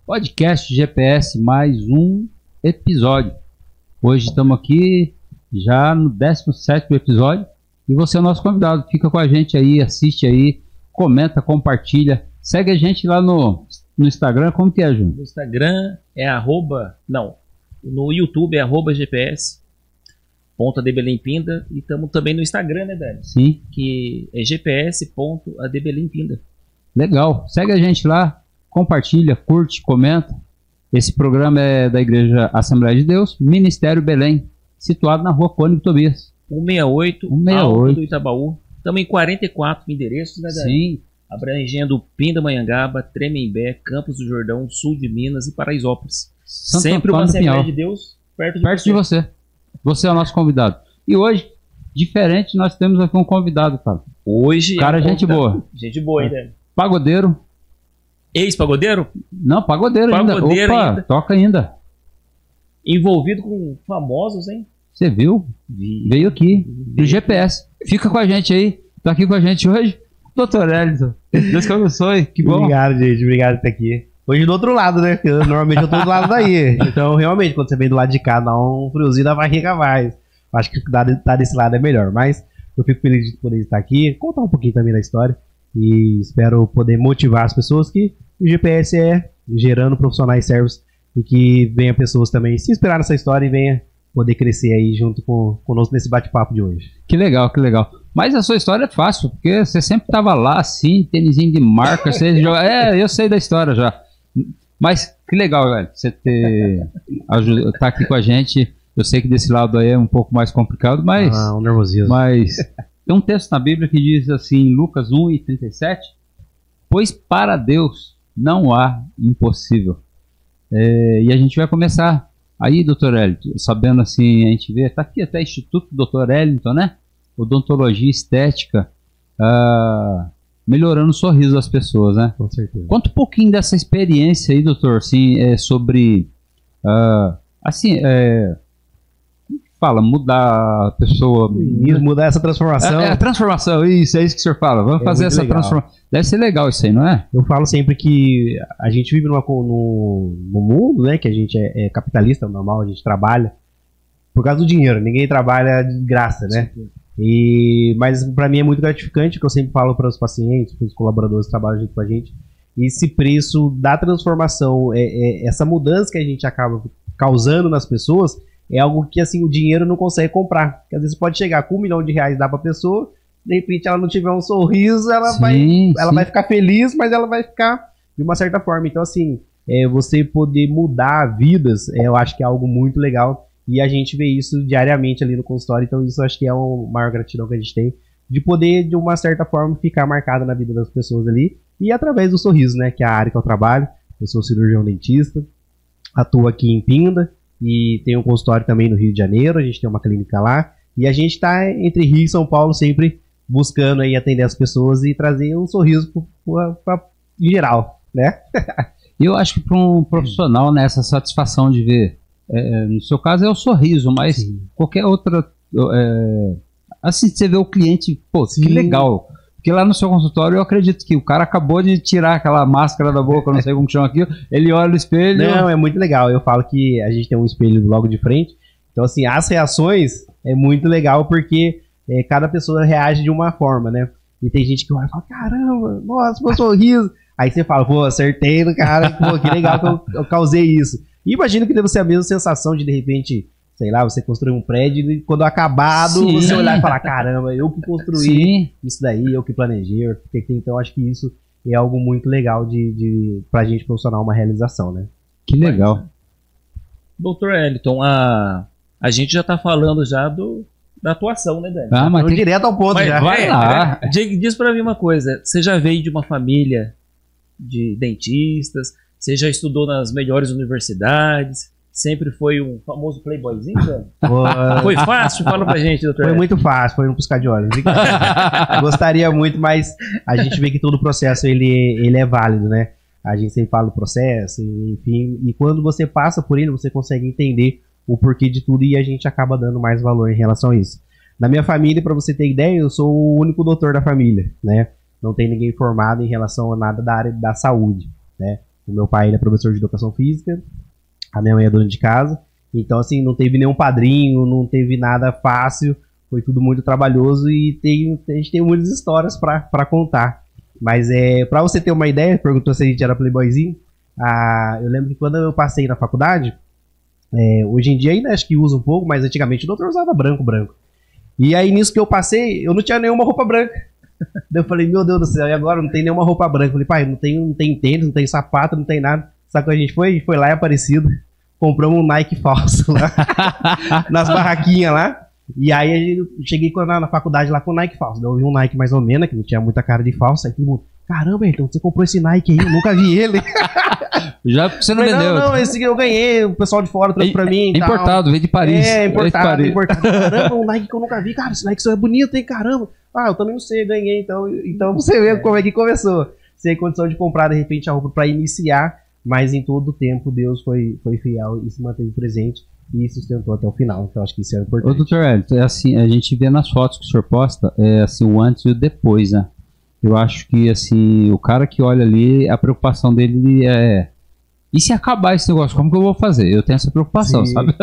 Podcast GPS, mais um episódio. Hoje estamos aqui já no 17º episódio e você é o nosso convidado. Fica com a gente aí, assiste aí, comenta, compartilha. Segue a gente lá no Instagram. Como que é, Júnior? No Instagram é no YouTube é @gps.adbelempinda e estamos também no Instagram, né, Dani? Sim. Que é gps.adbelempinda. Legal. Segue a gente lá, compartilha, curte, comenta. Esse programa é da Igreja Assembleia de Deus, Ministério Belém, situado na rua Cônigo Tobias. 168, Alto do Itabaú. Estamos em 44 endereços, né, Dani? Sim. Abrangendo Pindamonhangaba, Tremembé, Campos do Jordão, sul de Minas e Paraisópolis. Santo Sempre Antônio uma do Assembleia Pinhal. de Deus perto De você. Você é o nosso convidado. E hoje, diferente, nós temos aqui um convidado, cara. Hoje Cara, gente boa. Gente boa, hein, Dani? Pagodeiro. Ex-pagodeiro? Não, pagodeiro ainda. Pagodeiro Opa, ainda. toca ainda. Envolvido com famosos, hein? Você viu? Veio aqui, do GPS. Fica com a gente aí. Tá aqui com a gente hoje, Dr. Elton. Deus que abençoe. Que bom. Obrigado, gente. Obrigado por estar aqui. Hoje do outro lado, né? Porque normalmente eu tô do lado daí. Então, realmente, quando você vem do lado de cá, dá um friozinho na barriga mais. Acho que tá desse lado é melhor. Mas eu fico feliz de poder estar aqui, contar um pouquinho também da história. E espero poder motivar as pessoas que o GPS é gerando profissionais servos e que venha pessoas também se inspirar nessa história e venha poder crescer aí junto conosco nesse bate-papo de hoje. Que legal, que legal. Mas a sua história é fácil, porque você sempre tava lá assim, tênisinho de marca, você joga... eu sei da história já. Mas que legal, velho, você tá aqui com a gente. Eu sei que desse lado aí é um pouco mais complicado, mas... um nervosismo. Mas tem um texto na Bíblia que diz assim, Lucas 1:37, pois para Deus não há impossível. E a gente vai começar aí, Dr. Elton, sabendo assim, a gente vê, tá aqui até Instituto Dr. Elton, né? Odontologia Estética, melhorando o sorriso das pessoas, né? Com certeza. Conta um pouquinho dessa experiência aí, doutor, assim, sobre, fala, mudar a pessoa... Mudar essa transformação. A transformação, isso, é isso que o senhor fala. Vamos fazer essa transformação. Deve ser legal isso aí, não é? Eu falo sempre que a gente vive no mundo, né? Que a gente é capitalista, normal, a gente trabalha por causa do dinheiro. Ninguém trabalha de graça, né? Mas para mim é muito gratificante, que eu sempre falo para os pacientes, para os colaboradores que trabalham junto com a gente, esse preço da transformação, essa mudança que a gente acaba causando nas pessoas, é algo que assim o dinheiro não consegue comprar. Porque às vezes pode chegar com R$1 milhão, dá para a pessoa, de repente ela não tiver um sorriso, ela vai ficar feliz, mas ela vai ficar de uma certa forma. Então assim, você poder mudar vidas, eu acho que é algo muito legal. E a gente vê isso diariamente ali no consultório, então isso acho que é a maior gratidão que a gente tem, de poder, de uma certa forma, ficar marcado na vida das pessoas ali, e através do sorriso, né, que é a área que eu trabalho. Eu sou cirurgião dentista, atuo aqui em Pinda, e tenho um consultório também no Rio de Janeiro, a gente tem uma clínica lá, e a gente está entre Rio e São Paulo sempre buscando aí atender as pessoas e trazer um sorriso em geral, né? Eu acho que para um profissional, né, essa satisfação de ver, no seu caso é o sorriso, mas sim, qualquer outra, assim, você vê o cliente, pô, sim, que legal, porque lá no seu consultório eu acredito que o cara acabou de tirar aquela máscara da boca, eu não sei como chama aquilo, ele olha no espelho... Não, é muito legal, eu falo que a gente tem um espelho logo de frente, então assim, as reações é muito legal porque cada pessoa reage de uma forma, né, e tem gente que olha e fala, caramba, nossa, meu sorriso, aí você fala, pô, acertei no cara, pô, que legal que eu causei isso. E imagino que deve ser a mesma sensação de repente, sei lá, você construir um prédio e quando acabado, sim, você olhar e falar, caramba, eu que construí, sim, isso daí, eu que planejei, então acho que isso é algo muito legal pra gente profissional, uma realização, né? Que legal. Dr. Elton, a gente já tá falando já da atuação, né, Dani? Mas direto ao ponto já. Vai lá. Diz pra mim uma coisa, você já veio de uma família de dentistas, você já estudou nas melhores universidades, sempre foi um famoso playboyzinho, né? Foi fácil? Fala pra gente, doutor. Foi muito fácil, foi um piscar de olhos. Gostaria muito, mas a gente vê que todo o processo ele é válido, né? A gente sempre fala do processo, enfim, e quando você passa por ele, você consegue entender o porquê de tudo e a gente acaba dando mais valor em relação a isso. Na minha família, para você ter ideia, eu sou o único doutor da família, né? Não tem ninguém formado em relação a nada da área da saúde, né? O meu pai ele é professor de educação física, a minha mãe é dona de casa. Então, assim, não teve nenhum padrinho, não teve nada fácil. Foi tudo muito trabalhoso e a gente tem muitas histórias para contar. Mas para você ter uma ideia, perguntou se a gente era playboyzinho. Eu lembro que quando eu passei na faculdade, hoje em dia ainda acho que usa um pouco, mas antigamente o doutor usava branco. E aí nisso que eu passei, eu não tinha nenhuma roupa branca. Daí eu falei, meu Deus do céu, e agora não tem nenhuma roupa branca? Eu falei, pai, não tem tênis, não tem sapato, não tem nada. Sabe o que a gente foi? A gente foi lá em Aparecida, compramos um Nike falso lá, nas barraquinhas lá. E aí eu cheguei na faculdade lá com o Nike falso. Daí eu vi um Nike mais ou menos, que não tinha muita cara de falso. Aí todo mundo, caramba, então você comprou esse Nike aí, eu nunca vi ele. Já porque você não vendeu. Não, esse que eu ganhei, o pessoal de fora trouxe pra mim. Importado, veio de Paris. Importado. Caramba, um Nike que eu nunca vi, cara, esse Nike só é bonito, hein, caramba. Eu também não sei, eu ganhei, então você vê como é que começou. Você tem condição de comprar, de repente, a roupa pra iniciar, mas em todo o tempo Deus foi fiel e se manteve presente e sustentou até o final. Então acho que isso é importante. Ô, doutor Hélio, assim, a gente vê nas fotos que o senhor posta, assim, o antes e o depois, né? Eu acho que, assim, o cara que olha ali, a preocupação dele é... E se acabar esse negócio, como que eu vou fazer? Eu tenho essa preocupação, Sim. sabe?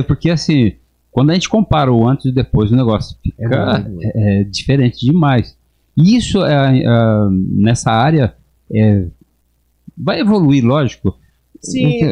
Porque, assim, quando a gente compara o antes e o depois, o negócio fica diferente demais. E isso, nessa área, vai evoluir, lógico. Sim,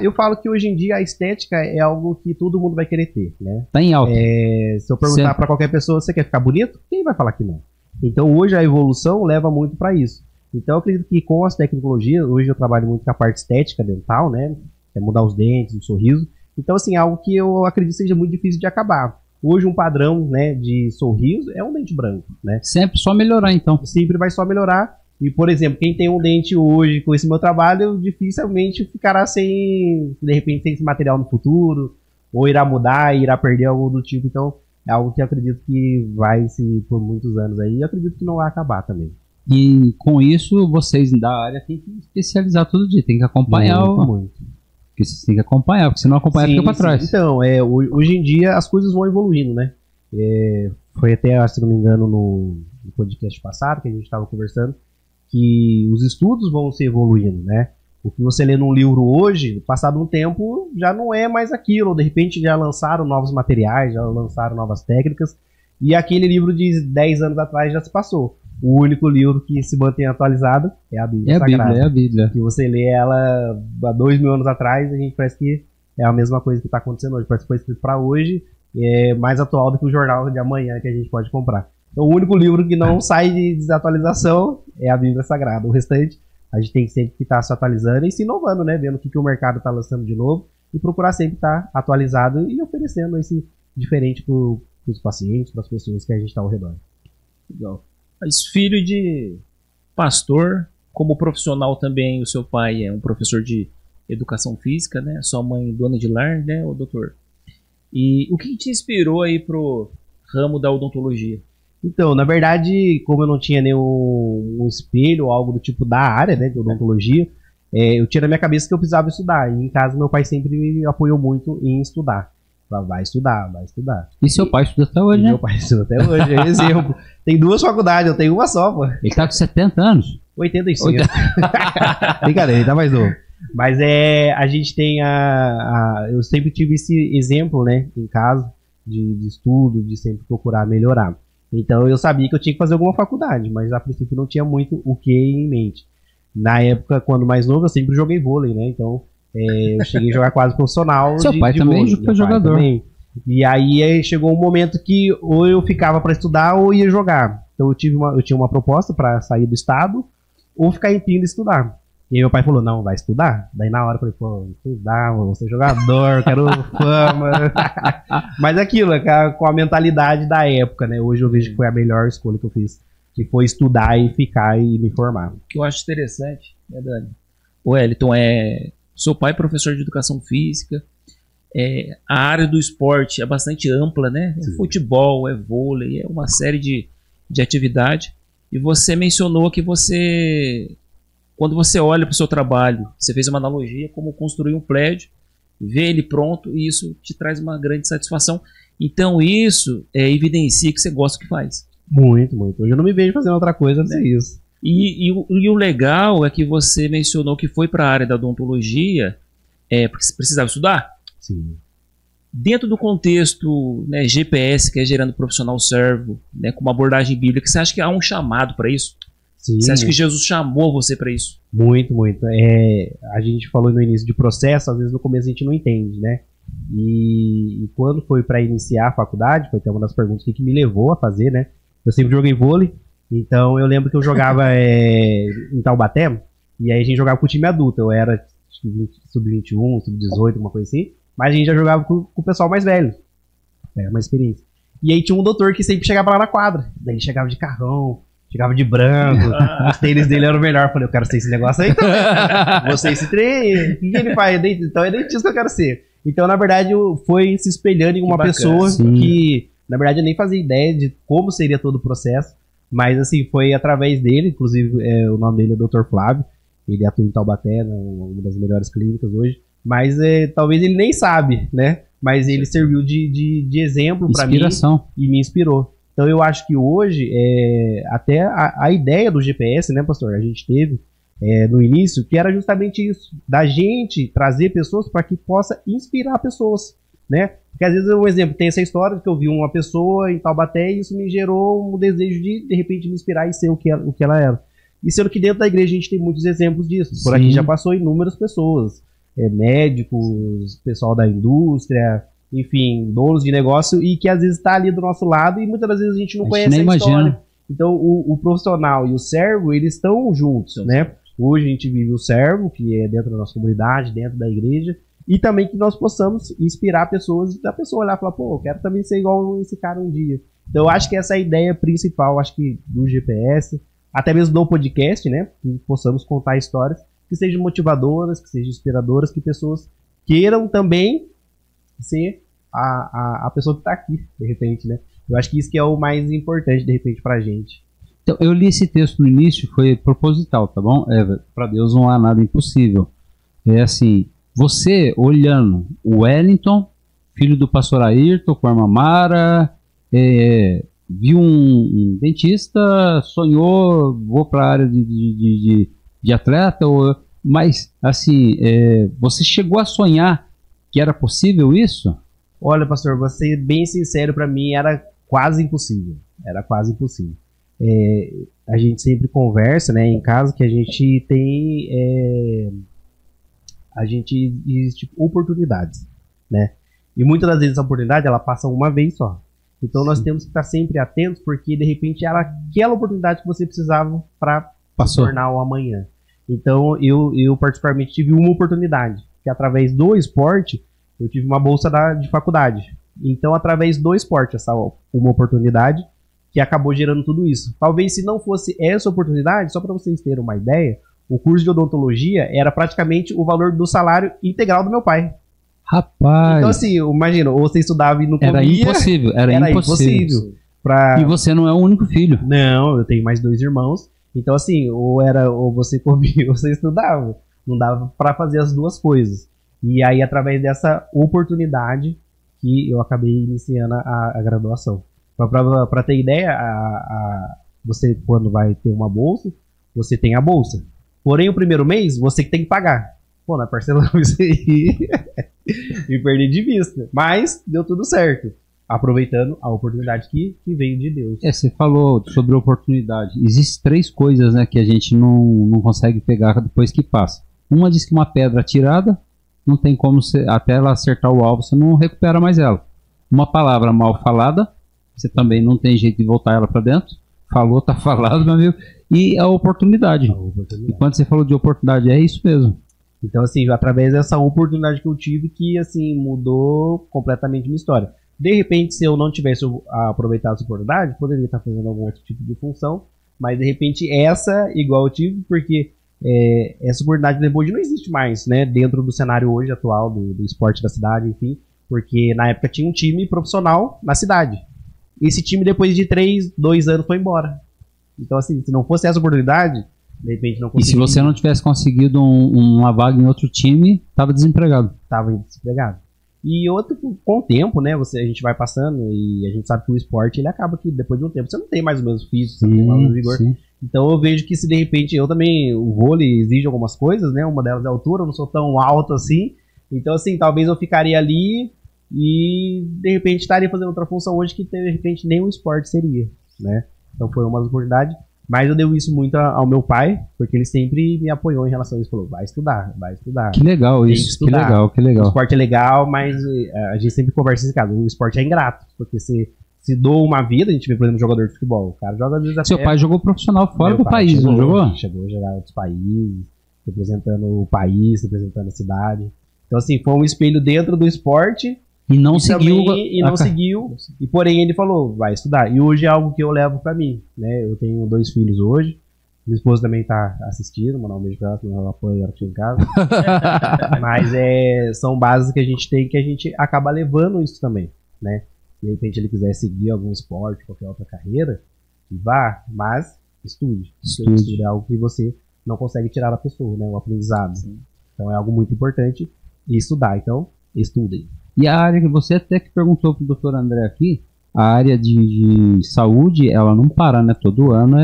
eu falo que hoje em dia a estética é algo que todo mundo vai querer ter, né? Tá em alta. Se eu perguntar para qualquer pessoa, você quer ficar bonito? Quem vai falar que não? Então hoje a evolução leva muito para isso. Então eu acredito que com as tecnologias, hoje eu trabalho muito com a parte estética dental, né? É mudar os dentes, o sorriso. Então assim, algo que eu acredito seja muito difícil de acabar. Hoje um padrão, né, de sorriso é um dente branco, né? Sempre só melhorar, então. Sempre vai só melhorar. E, por exemplo, quem tem um dente hoje com esse meu trabalho, dificilmente ficará sem, de repente, sem esse material no futuro, ou irá mudar, irá perder algo do tipo. Então, é algo que eu acredito que vai se por muitos anos aí, e eu acredito que não vai acabar também. E com isso, vocês da área têm que especializar todo dia, tem que acompanhar. Muito. Porque vocês têm que acompanhar, porque se não acompanhar, fica pra trás. Então, hoje em dia as coisas vão evoluindo, né? Foi até, se não me engano, no podcast passado que a gente estava conversando, que os estudos vão se evoluindo, né? O que você lê num livro hoje, passado um tempo, já não é mais aquilo. De repente já lançaram novos materiais, já lançaram novas técnicas, e aquele livro de 10 anos atrás já se passou. O único livro que se mantém atualizado é a Bíblia Sagrada. É a Bíblia. Que você lê ela há 2000 anos atrás, a gente parece que é a mesma coisa que está acontecendo hoje. Parece que foi escrito para hoje, é mais atual do que o jornal de amanhã que a gente pode comprar. Então, o único livro que não sai de desatualização é a Bíblia Sagrada. O restante, a gente tem sempre que estar se atualizando e se inovando, né? Vendo o que o mercado está lançando de novo e procurar sempre estar atualizado e oferecendo esse diferente para os pacientes, para as pessoas que a gente está ao redor. Legal. Mas filho de pastor, como profissional também, o seu pai é um professor de educação física, né? Sua mãe dona de lar, né, o doutor? E o que te inspirou aí pro ramo da odontologia? Então, na verdade, como eu não tinha nenhum espelho ou algo do tipo da área, né, de odontologia, eu tinha na minha cabeça que eu precisava estudar. E em casa meu pai sempre me apoiou muito em estudar. Falava, vai estudar. E seu pai estuda até hoje, né? Meu pai estuda até hoje, é exemplo. Tem 2 faculdades, eu tenho uma só, pô. Ele tá com 70 anos. 85. Brincadeira, ele tá mais novo. Mas a gente tem eu sempre tive esse exemplo, né, em casa, de estudo, de sempre procurar melhorar. Então eu sabia que eu tinha que fazer alguma faculdade, mas a princípio não tinha muito o que em mente. Na época, quando mais novo, eu sempre joguei vôlei, né? Então eu cheguei a jogar quase profissional. Seu pai também foi jogador. E aí chegou um momento que ou eu ficava para estudar ou ia jogar. Então eu tinha uma proposta para sair do estado ou ficar em Pinda e estudar. E aí meu pai falou, não, vai estudar. Daí na hora eu falei, pô, estudar, vou ser jogador, quero fama. Mas aquilo, com a mentalidade da época, né? Hoje eu vejo que foi a melhor escolha que eu fiz. Que foi estudar e ficar e me formar. O que eu acho interessante, né, Dani? O Wellington seu pai é professor de educação física. A área do esporte é bastante ampla, né? É futebol, é vôlei, é uma série de atividade. E você mencionou que quando você olha para o seu trabalho, você fez uma analogia como construir um prédio, ver ele pronto, e isso te traz uma grande satisfação. Então isso evidencia que você gosta do que faz. Muito, muito. Hoje eu não me vejo fazendo outra coisa a não ser isso. E o legal é que você mencionou que foi para a área da odontologia porque você precisava estudar. Sim. Dentro do contexto, né, GPS, que é gerando profissional servo, né, com uma abordagem bíblica, você acha que há um chamado para isso? Sim. Você acha que Jesus chamou você para isso? Muito, muito. A gente falou no início de processo, às vezes no começo a gente não entende, né? E quando foi para iniciar a faculdade, foi até uma das perguntas que me levou a fazer, né? Eu sempre joguei vôlei, então eu lembro que eu jogava em Taubaté, e aí a gente jogava com o time adulto. Eu era sub-21, sub-18, alguma coisa assim, mas a gente já jogava com o pessoal mais velho. Era uma experiência. E aí tinha um doutor que sempre chegava lá na quadra. Daí ele chegava de carrão, chegava de branco, os tênis dele eram o melhor. Eu falei, eu quero ser esse negócio aí também. Você esse trem, o que ele faz? Então é dentista que eu quero ser. Então, na verdade, foi se espelhando em uma pessoa que, na verdade, eu nem fazia ideia de como seria todo o processo, mas, assim, foi através dele, inclusive, o nome dele é Dr. Flávio, ele atua em Taubaté, uma das melhores clínicas hoje, mas talvez ele nem sabe, né? Mas ele serviu de exemplo para mim e me inspirou. Então, eu acho que hoje, até a ideia do GPS, né, pastor, a gente teve no início, que era justamente isso, da gente trazer pessoas para que possa inspirar pessoas, né? Porque às vezes, um exemplo, tem essa história que eu vi uma pessoa em Taubaté e isso me gerou um desejo de repente, me inspirar e ser o que ela era. E sendo que dentro da igreja a gente tem muitos exemplos disso. Por aqui já passou inúmeras pessoas, médicos, pessoal da indústria, enfim, donos de negócio, e que às vezes está ali do nosso lado e muitas das vezes a gente não conhece a história. Então, o profissional e o servo, eles estão juntos, né? Hoje a gente vive o servo, que é dentro da nossa comunidade, dentro da igreja, e também que nós possamos inspirar pessoas, da pessoa olhar e falar, pô, eu quero também ser igual esse cara um dia. Então, eu acho que essa é a ideia principal, acho que do GPS, até mesmo do podcast, né? Que possamos contar histórias que sejam motivadoras, que sejam inspiradoras, que pessoas queiram também ser a pessoa que está aqui, de repente, né? Eu acho que isso que é o mais importante, de repente, pra gente. Então, eu li esse texto no início, foi proposital, tá bom? Para Deus não há nada impossível. É assim, você olhando o Wellington, filho do pastor Ayrton, com a irmã Mara, viu um dentista, sonhou, vou para a área de atleta, mas assim, você chegou a sonhar que era possível isso? Olha, pastor, vou ser bem sincero, para mim era quase impossível. Era quase impossível. A gente sempre conversa, né, em casa, que a gente tem existe oportunidades, né? E muitas das vezes a oportunidade ela passa uma vez só. Então nós temos que estar sempre atentos, porque de repente era aquela oportunidade que você precisava para se tornar o amanhã. Então eu particularmente tive uma oportunidade, que através do esporte eu tive uma bolsa de faculdade. Então através do esporte, essa uma oportunidade que acabou gerando tudo isso. Talvez se não fosse essa oportunidade, só para vocês terem uma ideia, o curso de odontologia era praticamente o valor do salário integral do meu pai. Rapaz! Então assim, imagina, ou você estudava e não comia... Era impossível. E você não é o único filho. Não, eu tenho mais 2 irmãos. Então assim, ou você comia ou você estudava. Não dava para fazer as duas coisas. E aí, através dessa oportunidade, que eu acabei iniciando a graduação. Para ter ideia, você quando vai ter uma bolsa, você tem a bolsa. Porém, o primeiro mês, você que tem que pagar. Pô, nós parcelamos isso aí e perdi de vista. Mas deu tudo certo. Aproveitando a oportunidade que veio de Deus. Você falou sobre oportunidade. Existem 3 coisas, né, que a gente não consegue pegar depois que passa. Uma diz que uma pedra atirada, não tem como, até ela acertar o alvo, você não recupera mais ela. Uma palavra mal falada, você também não tem jeito de voltar ela para dentro. Falou, tá falado, meu amigo. E a oportunidade. E quando você falou de oportunidade, é isso mesmo. Então, assim, através dessa oportunidade que eu tive, que, assim, mudou completamente minha história. De repente, se eu não tivesse aproveitado essa oportunidade, poderia estar fazendo algum outro tipo de função, mas, de repente, essa, igual eu tive, porque essa oportunidade depois não existe mais, né, dentro do cenário hoje atual do esporte da cidade, enfim, porque na época tinha um time profissional na cidade. Esse time, depois de 2 anos, foi embora. Então, assim, se não fosse essa oportunidade, de repente não conseguia. E se você não tivesse conseguido uma vaga em outro time, estava desempregado. Estava desempregado. E outro, com o tempo, né, a gente vai passando e a gente sabe que o esporte, ele acaba que depois de um tempo, você não tem mais o mesmo físico, você não tem mais o mesmo vigor. Sim. Então eu vejo que se de repente eu também, o vôlei exige algumas coisas, né, uma delas é a altura, eu não sou tão alto assim, então assim, talvez eu ficaria ali e de repente estaria fazendo outra função hoje que de repente nem o esporte seria, né. Então foi uma oportunidade. Mas eu devo isso muito ao meu pai, porque ele sempre me apoiou em relação a isso. Falou, vai estudar, vai estudar. Que legal isso, que legal, que legal. O esporte é legal, mas a gente sempre conversa nesse caso. O esporte é ingrato, porque se doa uma vida, a gente vê, por exemplo, jogador de futebol. O cara joga às vezes até... Seu pai jogou profissional fora do país, não jogou? Chegou a jogar em outros países, representando o país, representando a cidade. Então, assim, foi um espelho dentro do esporte. E não seguiu. E porém ele falou, vai estudar. E hoje é algo que eu levo pra mim, né? Eu tenho 2 filhos hoje. Minha esposa também tá assistindo, mandar um beijo pra ela, senão ela apoia ela aqui em casa. Mas são bases que a gente tem, que a gente acaba levando isso também, né? De repente ele quiser seguir algum esporte, qualquer outra carreira, vá, mas estude. Estude é algo que você não consegue tirar da pessoa, né? O aprendizado. Sim. Então é algo muito importante estudar. Então, estudem. E a área que você até que perguntou pro Dr. André aqui, a área de saúde, ela não para, né? Todo ano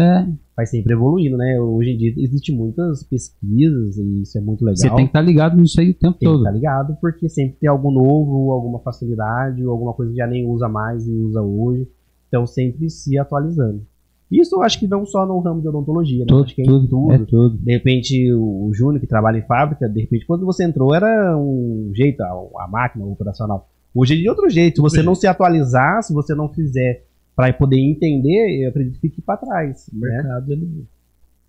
vai sempre evoluindo, né? Hoje em dia existem muitas pesquisas e isso é muito legal. Você tem que estar ligado nisso aí o tempo todo. Tem que estar ligado porque sempre tem algo novo, alguma facilidade, ou alguma coisa que já nem usa mais e usa hoje. Então sempre se atualizando. Isso eu acho que não só no ramo de odontologia, né? Acho que é tudo. De repente, o Júnior, que trabalha em fábrica, de repente, quando você entrou, era um jeito, a máquina operacional. Hoje é de outro jeito. Se você não se atualizar, se você não fizer para poder entender, eu acredito que fique para trás. O mercado, ele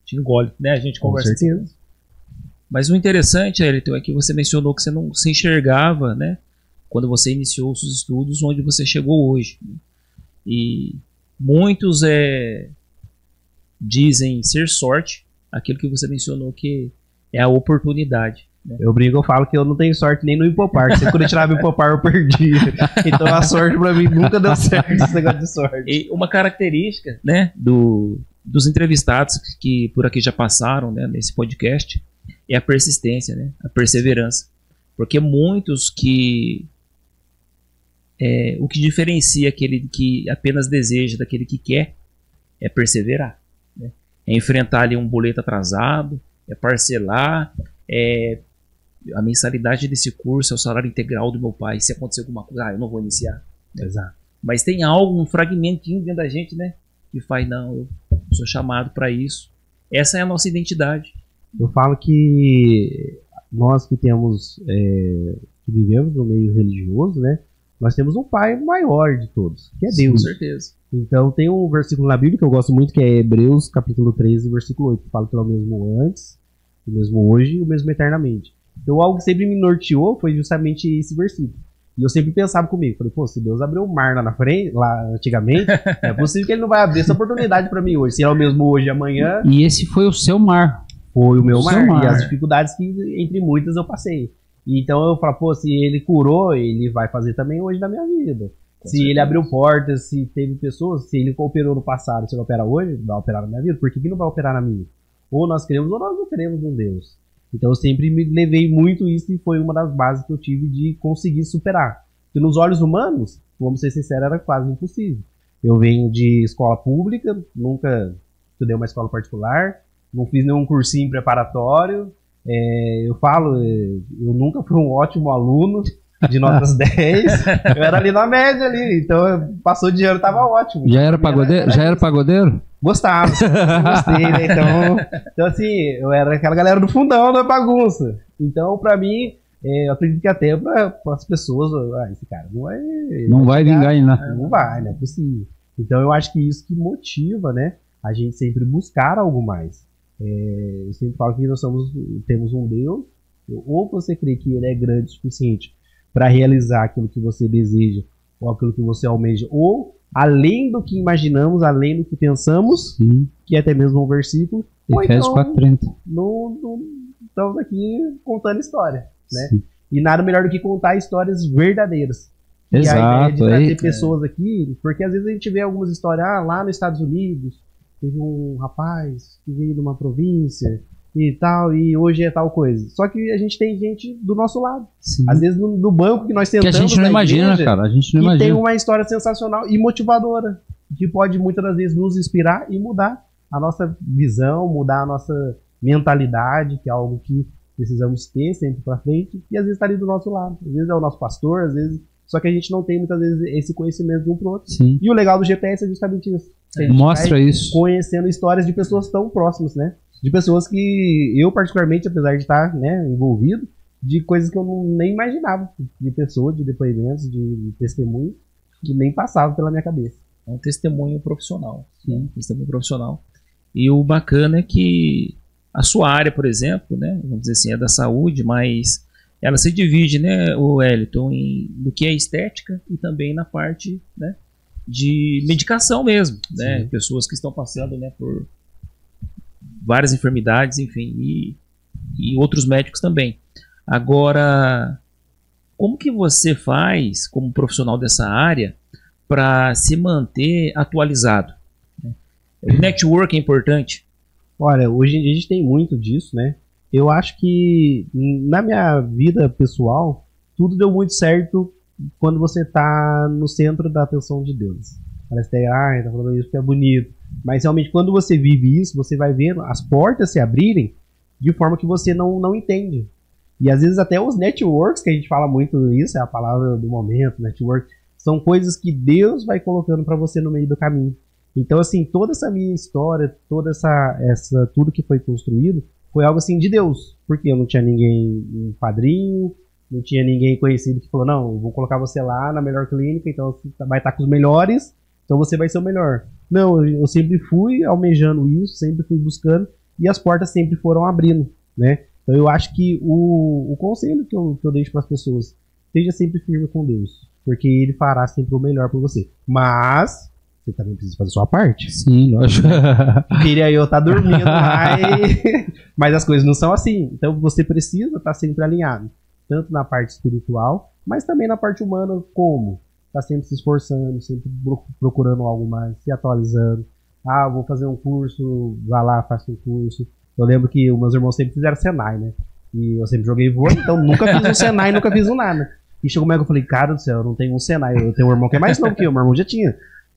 te engole, né? A gente conversa. Com certeza. Mas o interessante, Elton, é que você mencionou que você não se enxergava, né? Quando você iniciou os seus estudos, onde você chegou hoje. E muitos dizem ser sorte, aquilo que você mencionou que é a oportunidade. Né? Eu falo que eu não tenho sorte nem no hipopar. Sempre quando eu tirava o hipopar eu perdi. Então a sorte pra mim nunca deu certo, esse negócio de sorte. E uma característica, né, dos entrevistados que por aqui já passaram, né, nesse podcast é a persistência, né, a perseverança. Porque muitos que... o que diferencia aquele que apenas deseja daquele que quer é perseverar, né? É enfrentar ali um boleto atrasado, é parcelar, a mensalidade desse curso é o salário integral do meu pai. Se acontecer alguma coisa, eu não vou iniciar. Né? Exato. Mas tem algo, um fragmentinho dentro da gente, né? Que faz, não, eu sou chamado para isso. Essa é a nossa identidade. Eu falo que nós que temos, que vivemos no meio religioso, né? Nós temos um pai maior de todos, que é Deus. Com certeza. Então tem um versículo na Bíblia que eu gosto muito, que é Hebreus capítulo 13, versículo 8, que fala que é o mesmo antes, o mesmo hoje e o mesmo eternamente. Então algo que sempre me norteou foi justamente esse versículo. E eu sempre pensava comigo, falei, pô, se Deus abriu o mar lá na frente, lá antigamente, é possível que ele não vai abrir essa oportunidade para mim hoje. Se é o mesmo hoje e amanhã... E esse foi o seu mar. Foi o meu mar. E as dificuldades que, entre muitas, eu passei. Então eu falo, pô, se ele curou, ele vai fazer também hoje na minha vida. Se ele abriu portas, se teve pessoas, se ele operou no passado, se ele opera hoje, vai operar na minha vida. Por que não vai operar na minha? Ou nós queremos ou nós não queremos um Deus. Então eu sempre me levei muito isso e foi uma das bases que eu tive de conseguir superar. Porque nos olhos humanos, vamos ser sinceros, era quase impossível. Eu venho de escola pública, nunca estudei uma escola particular, não fiz nenhum cursinho preparatório. Eu falo, eu nunca fui um ótimo aluno de notas 10, eu era ali na média ali, então passou de ano, tava ótimo. Já era pagodeiro? Já era pagodeiro? Gostava, gostei, né? Então assim, eu era aquela galera do fundão da bagunça. Então pra mim, eu acredito que até para as pessoas, esse cara não vai vingar em nada. Não vai, não é possível. Então eu acho que isso que motiva, né, a gente sempre buscar algo mais. Eu sempre falo que nós temos um Deus, ou você crê que ele é grande o suficiente para realizar aquilo que você deseja, ou aquilo que você almeja, ou além do que imaginamos, além do que pensamos, sim, que é até mesmo um versículo, Efésios 4:30. Não estamos aqui contando história, né? Sim. E nada melhor do que contar histórias verdadeiras. Exato. E a ideia de trazer pessoas aqui, porque às vezes a gente vê algumas histórias, lá nos Estados Unidos, teve um rapaz que veio de uma província, e tal, e hoje é tal coisa. Só que a gente tem gente do nosso lado. Sim. Às vezes no banco que nós Que sentamos a gente não na imagina, igreja, cara. A gente não e tem imagina. uma história sensacional e motivadora, que pode muitas das vezes nos inspirar e mudar a nossa visão, mudar a nossa mentalidade, que é algo que precisamos ter sempre para frente, e às vezes está ali do nosso lado. Às vezes é o nosso pastor, às vezes... Só que a gente não tem muitas vezes esse conhecimento de um pro outro. Sim. E o legal do GPS é justamente isso. A gente Mostra vai isso. conhecendo histórias de pessoas tão próximas, né? De pessoas que eu, particularmente, apesar de estar, né, envolvido, de coisas que eu nem imaginava. De pessoas, de depoimentos, de testemunhos, que nem passavam pela minha cabeça. É um testemunho profissional. Sim, testemunho profissional. E o bacana é que a sua área, por exemplo, né, vamos dizer assim, é da saúde, mas ela se divide, né, o Wellington, do que é estética e também na parte, né, de medicação mesmo, né, pessoas que estão passando, né, por várias enfermidades, enfim, e outros médicos também. Agora, como que você faz, como profissional dessa área, para se manter atualizado? O network é importante? Olha, hoje em dia a gente tem muito disso, né? Eu acho que na minha vida pessoal, tudo deu muito certo quando você tá no centro da atenção de Deus. Parece que tá falando isso porque é bonito. Mas realmente quando você vive isso, você vai vendo as portas se abrirem de forma que você não entende. E às vezes até os networks, que a gente fala muito isso, é a palavra do momento, network, são coisas que Deus vai colocando para você no meio do caminho. Então, assim, toda essa minha história, toda essa tudo que foi construído, foi algo assim de Deus. Porque eu não tinha ninguém, um padrinho, não tinha ninguém conhecido que falou, não, eu vou colocar você lá na melhor clínica, então você vai estar com os melhores, então você vai ser o melhor. Não, eu sempre fui almejando isso, sempre fui buscando, e as portas sempre foram abrindo, né? Então eu acho que o conselho que eu deixo para as pessoas, esteja sempre firme com Deus, porque Ele fará sempre o melhor por você. Mas você também precisa fazer a sua parte. Sim, lógico. Queria eu estar dormindo lá, mas as coisas não são assim. Então você precisa estar sempre alinhado, tanto na parte espiritual, mas também na parte humana, como tá sempre se esforçando, sempre procurando algo mais, se atualizando. Ah, vou fazer um curso, vá lá, faça um curso. Eu lembro que os meus irmãos sempre fizeram Senai, né? E eu sempre joguei vôlei, então nunca fiz um Senai, nunca fiz um nada. E chegou uma que eu falei, cara do céu, eu não tenho um Senai. Eu tenho um irmão que é mais novo que eu, meu irmão já tinha.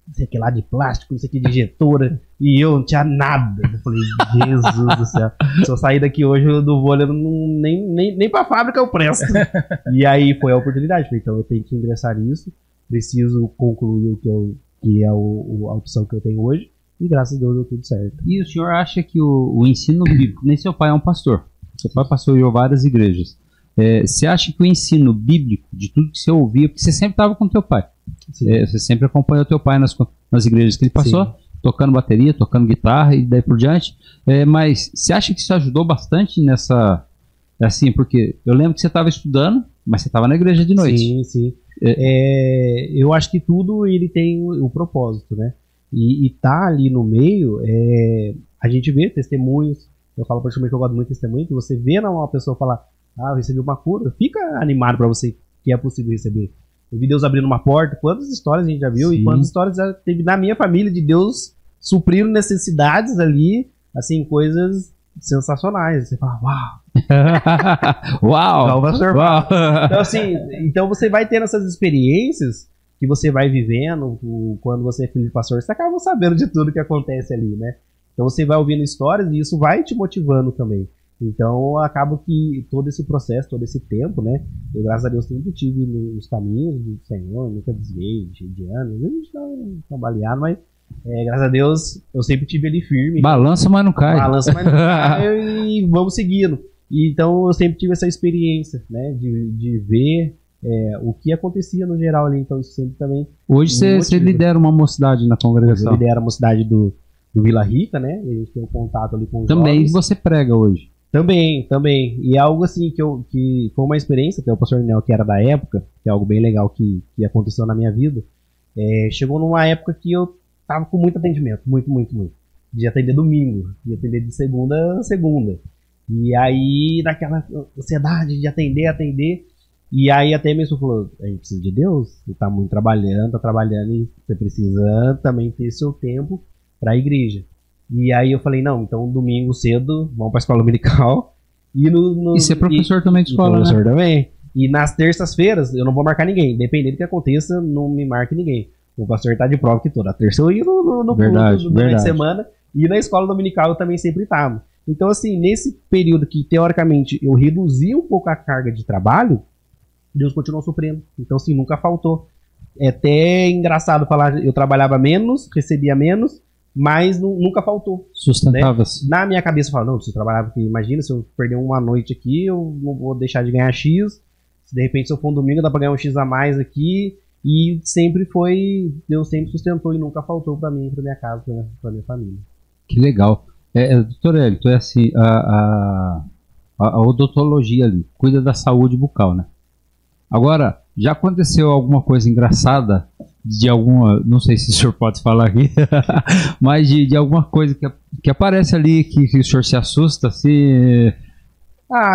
Não sei o que lá de plástico, não sei o que de injetora. E eu não tinha nada. Eu falei, Jesus do céu. Se eu sair daqui hoje do vôlei, nem pra fábrica eu presto. E aí foi a oportunidade. Falei, então eu tenho que ingressar nisso. Preciso concluir que é a opção que eu tenho hoje. E graças a Deus deu tudo certo. E o senhor acha que o ensino bíblico, nem seu pai é um pastor, seu pai pastoreou várias igrejas, você acha que o ensino bíblico, de tudo que você ouvia, porque você sempre estava com teu pai, você sempre acompanhou teu pai nas igrejas que ele passou, sim, tocando bateria, tocando guitarra e daí por diante, mas você acha que isso ajudou bastante nessa, assim, porque eu lembro que você estava estudando, mas você estava na igreja de noite. Sim, sim. Eu acho que tudo ele tem o propósito, né? E tá ali no meio, a gente vê testemunhos. Eu falo praticamente que eu gosto muito de testemunho, que você vê uma pessoa falar, eu recebi uma cura, fica animado pra você que é possível receber. Eu vi Deus abrindo uma porta, quantas histórias a gente já viu, sim, e quantas histórias já teve na minha família de Deus suprindo necessidades ali, assim, coisas sensacionais. Você fala, uau! Uau! Uau! Então, assim, então você vai tendo essas experiências que você vai vivendo, quando você é filho de pastor, você acaba sabendo de tudo que acontece ali, né? Então você vai ouvindo histórias e isso vai te motivando também. Então acaba que todo esse processo, todo esse tempo, né? Eu, graças a Deus, sempre tive nos caminhos do Senhor, nunca desviei de anos. Às vezes a gente tá trabalhando, mas graças a Deus eu sempre tive ele firme. Balança, mas não cai. Balança, mas não cai e vamos seguindo. E, então eu sempre tive essa experiência, né? De ver o que acontecia no geral ali, então isso sempre também... Hoje você lidera uma mocidade na congregação. Eu lidero a mocidade do Vila Rica, né? E a gente tem um contato ali com os também jovens. Você prega hoje. Também. E algo assim que foi uma experiência, que é o pastor Nel, que era da época, que é algo bem legal que aconteceu na minha vida. Chegou numa época que eu tava com muito atendimento, muito. De atender domingo, de atender de segunda a segunda. E aí, naquela ansiedade de atender... E aí até mesmo falou, a gente precisa de Deus, você tá muito trabalhando, e você precisa também ter seu tempo para a igreja. E aí eu falei, não, então domingo cedo, vamos pra escola dominical. E ser professor também de escola, professor também. E nas terças-feiras eu não vou marcar ninguém. Dependendo do que aconteça, não me marque ninguém. O pastor tá de prova que toda terça eu ia durante a semana. E na escola dominical eu também sempre tava. Então, assim, nesse período que, teoricamente, eu reduzi um pouco a carga de trabalho, Deus continuou suprindo. Então, assim, nunca faltou. É até engraçado falar, eu trabalhava menos, recebia menos, mas nunca faltou. Sustentava-se. Né? Na minha cabeça, eu falava, não, se eu trabalhava aqui, imagina, se eu perder uma noite aqui, eu não vou deixar de ganhar X. Se de repente, se eu for um domingo, dá pra ganhar um X a mais aqui. E sempre foi, Deus sempre sustentou e nunca faltou pra mim, pra minha casa, pra minha família. Que legal. Doutor Hélio, é assim, a odontologia ali, cuida da saúde bucal, né? Agora, já aconteceu alguma coisa engraçada de alguma, não sei se o senhor pode falar aqui, mas de alguma coisa que aparece ali que o senhor se assusta, se...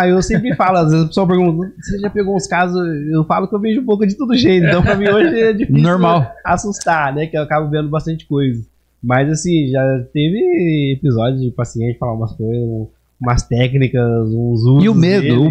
Eu sempre falo, às vezes o pessoal pergunta, você já pegou uns casos, eu falo que eu vejo um pouco de todo jeito, então pra mim hoje é difícil normal assustar, né, que eu acabo vendo bastante coisa. Mas assim, já teve episódios de paciente falar umas coisas, umas técnicas, uns usos. E o medo?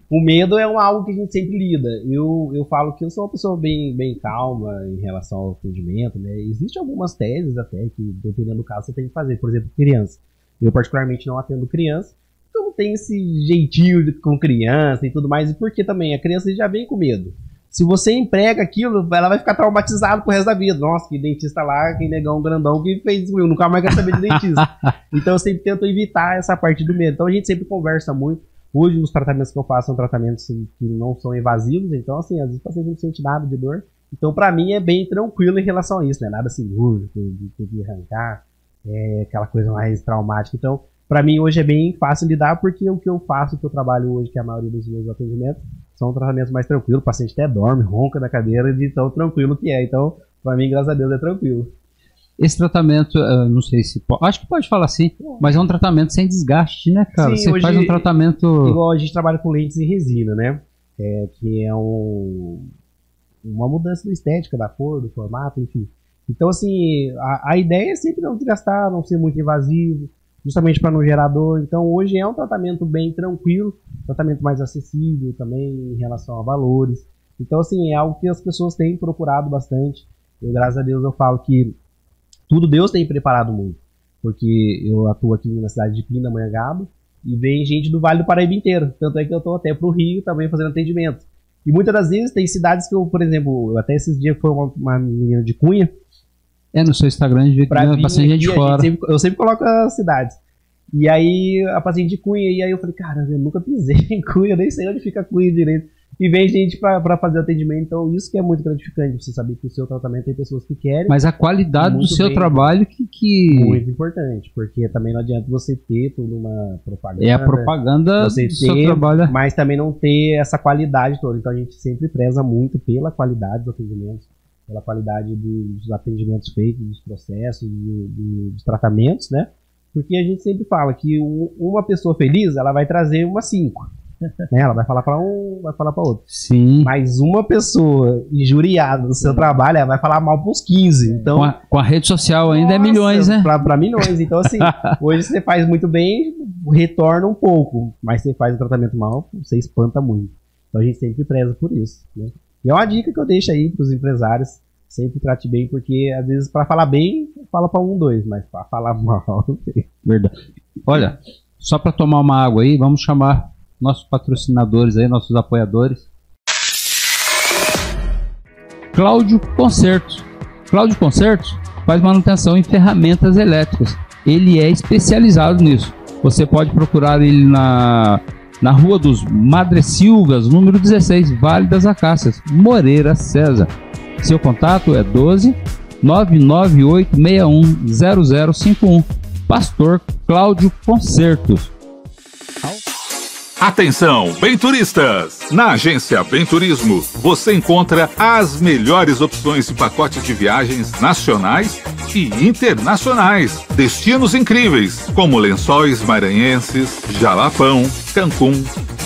O medo é algo que a gente sempre lida. Eu falo que eu sou uma pessoa bem calma em relação ao atendimento, né? Existem algumas teses até que, dependendo do caso, você tem que fazer. Por exemplo, criança. Eu particularmente não atendo criança, então não tem esse jeitinho com criança e tudo mais. E porque também a criança já vem com medo. Se você emprega aquilo, ela vai ficar traumatizada pro resto da vida. Nossa, que dentista lá, que negão grandão que fez isso. Eu nunca mais quero saber de dentista. Então eu sempre tento evitar essa parte do medo. Então a gente sempre conversa muito. Hoje os tratamentos que eu faço são tratamentos que não são invasivos. Então assim, às vezes o paciente não sente nada de dor. Então pra mim é bem tranquilo em relação a isso. Não é nada seguro, de ter que arrancar. É aquela coisa mais traumática. Então pra mim hoje é bem fácil lidar, porque o que eu faço, o que eu trabalho hoje, que é a maioria dos meus atendimentos, são tratamentos mais tranquilos. O paciente até dorme, ronca da cadeira de tão tranquilo que é. Então, pra mim, graças a Deus, é tranquilo. Esse tratamento, não sei se pode, acho que pode falar assim, mas é um tratamento sem desgaste, né, cara? Sim, você faz um tratamento... Igual a gente trabalha com lentes e resina, né? Que é uma mudança da estética, da cor, do formato, enfim. Então, assim, a ideia é sempre não desgastar, não ser muito invasivo, justamente para não gerar dor. Então, hoje é um tratamento bem tranquilo, tratamento mais acessível também em relação a valores. Então, assim, é algo que as pessoas têm procurado bastante. Eu, graças a Deus, eu falo que tudo Deus tem preparado muito. Porque eu atuo aqui na cidade de Pindamonhangaba e vem gente do Vale do Paraíba inteiro. Tanto é que eu estou até pro Rio também fazendo atendimento. E muitas das vezes tem cidades que eu, por exemplo, até esses dias foi uma menina de Cunha. No seu Instagram de bastante gente de fora. Eu sempre coloco as cidades. E aí a paciente de Cunha, e aí eu falei, cara, eu nunca pisei em Cunha, nem sei onde fica Cunha direito. E vem gente pra fazer atendimento, então isso que é muito gratificante, você saber que o seu tratamento tem pessoas que querem. Mas a qualidade do seu trabalho que... Muito importante, porque também não adianta você ter toda uma propaganda. É a propaganda você do seu trabalho. Mas também não ter essa qualidade toda. Então a gente sempre preza muito pela qualidade dos atendimentos, pela qualidade dos atendimentos feitos, dos processos, dos tratamentos, né? Porque a gente sempre fala que uma pessoa feliz, ela vai trazer umas 5. Né? Ela vai falar para um, vai falar para outro. Sim. Mas uma pessoa injuriada do seu trabalho, ela vai falar mal para uns 15. Então, com a rede social ainda é milhões, né? Para milhões. Então, assim, hoje você faz muito bem, retorna um pouco. Mas você faz o tratamento mal, você espanta muito. Então a gente sempre preza por isso, né? E é uma dica que eu deixo aí para os empresários. Sempre trate bem, porque às vezes para falar bem, fala para 1, 2, mas para falar mal, não tem. Verdade. Olha, só para tomar uma água aí, vamos chamar nossos patrocinadores aí, nossos apoiadores. Cláudio Concertos. Cláudio Concertos faz manutenção em ferramentas elétricas. Ele é especializado nisso. Você pode procurar ele na Rua dos Madressilvas, número 16, Vale das Acácias, Moreira César. Seu contato é 12 99861 0051. Pastor Cláudio Concertos. Atenção, benturistas! Na agência Bem Turismo, você encontra as melhores opções de pacotes de viagens nacionais e internacionais. Destinos incríveis, como Lençóis Maranhenses, Jalapão, Cancún,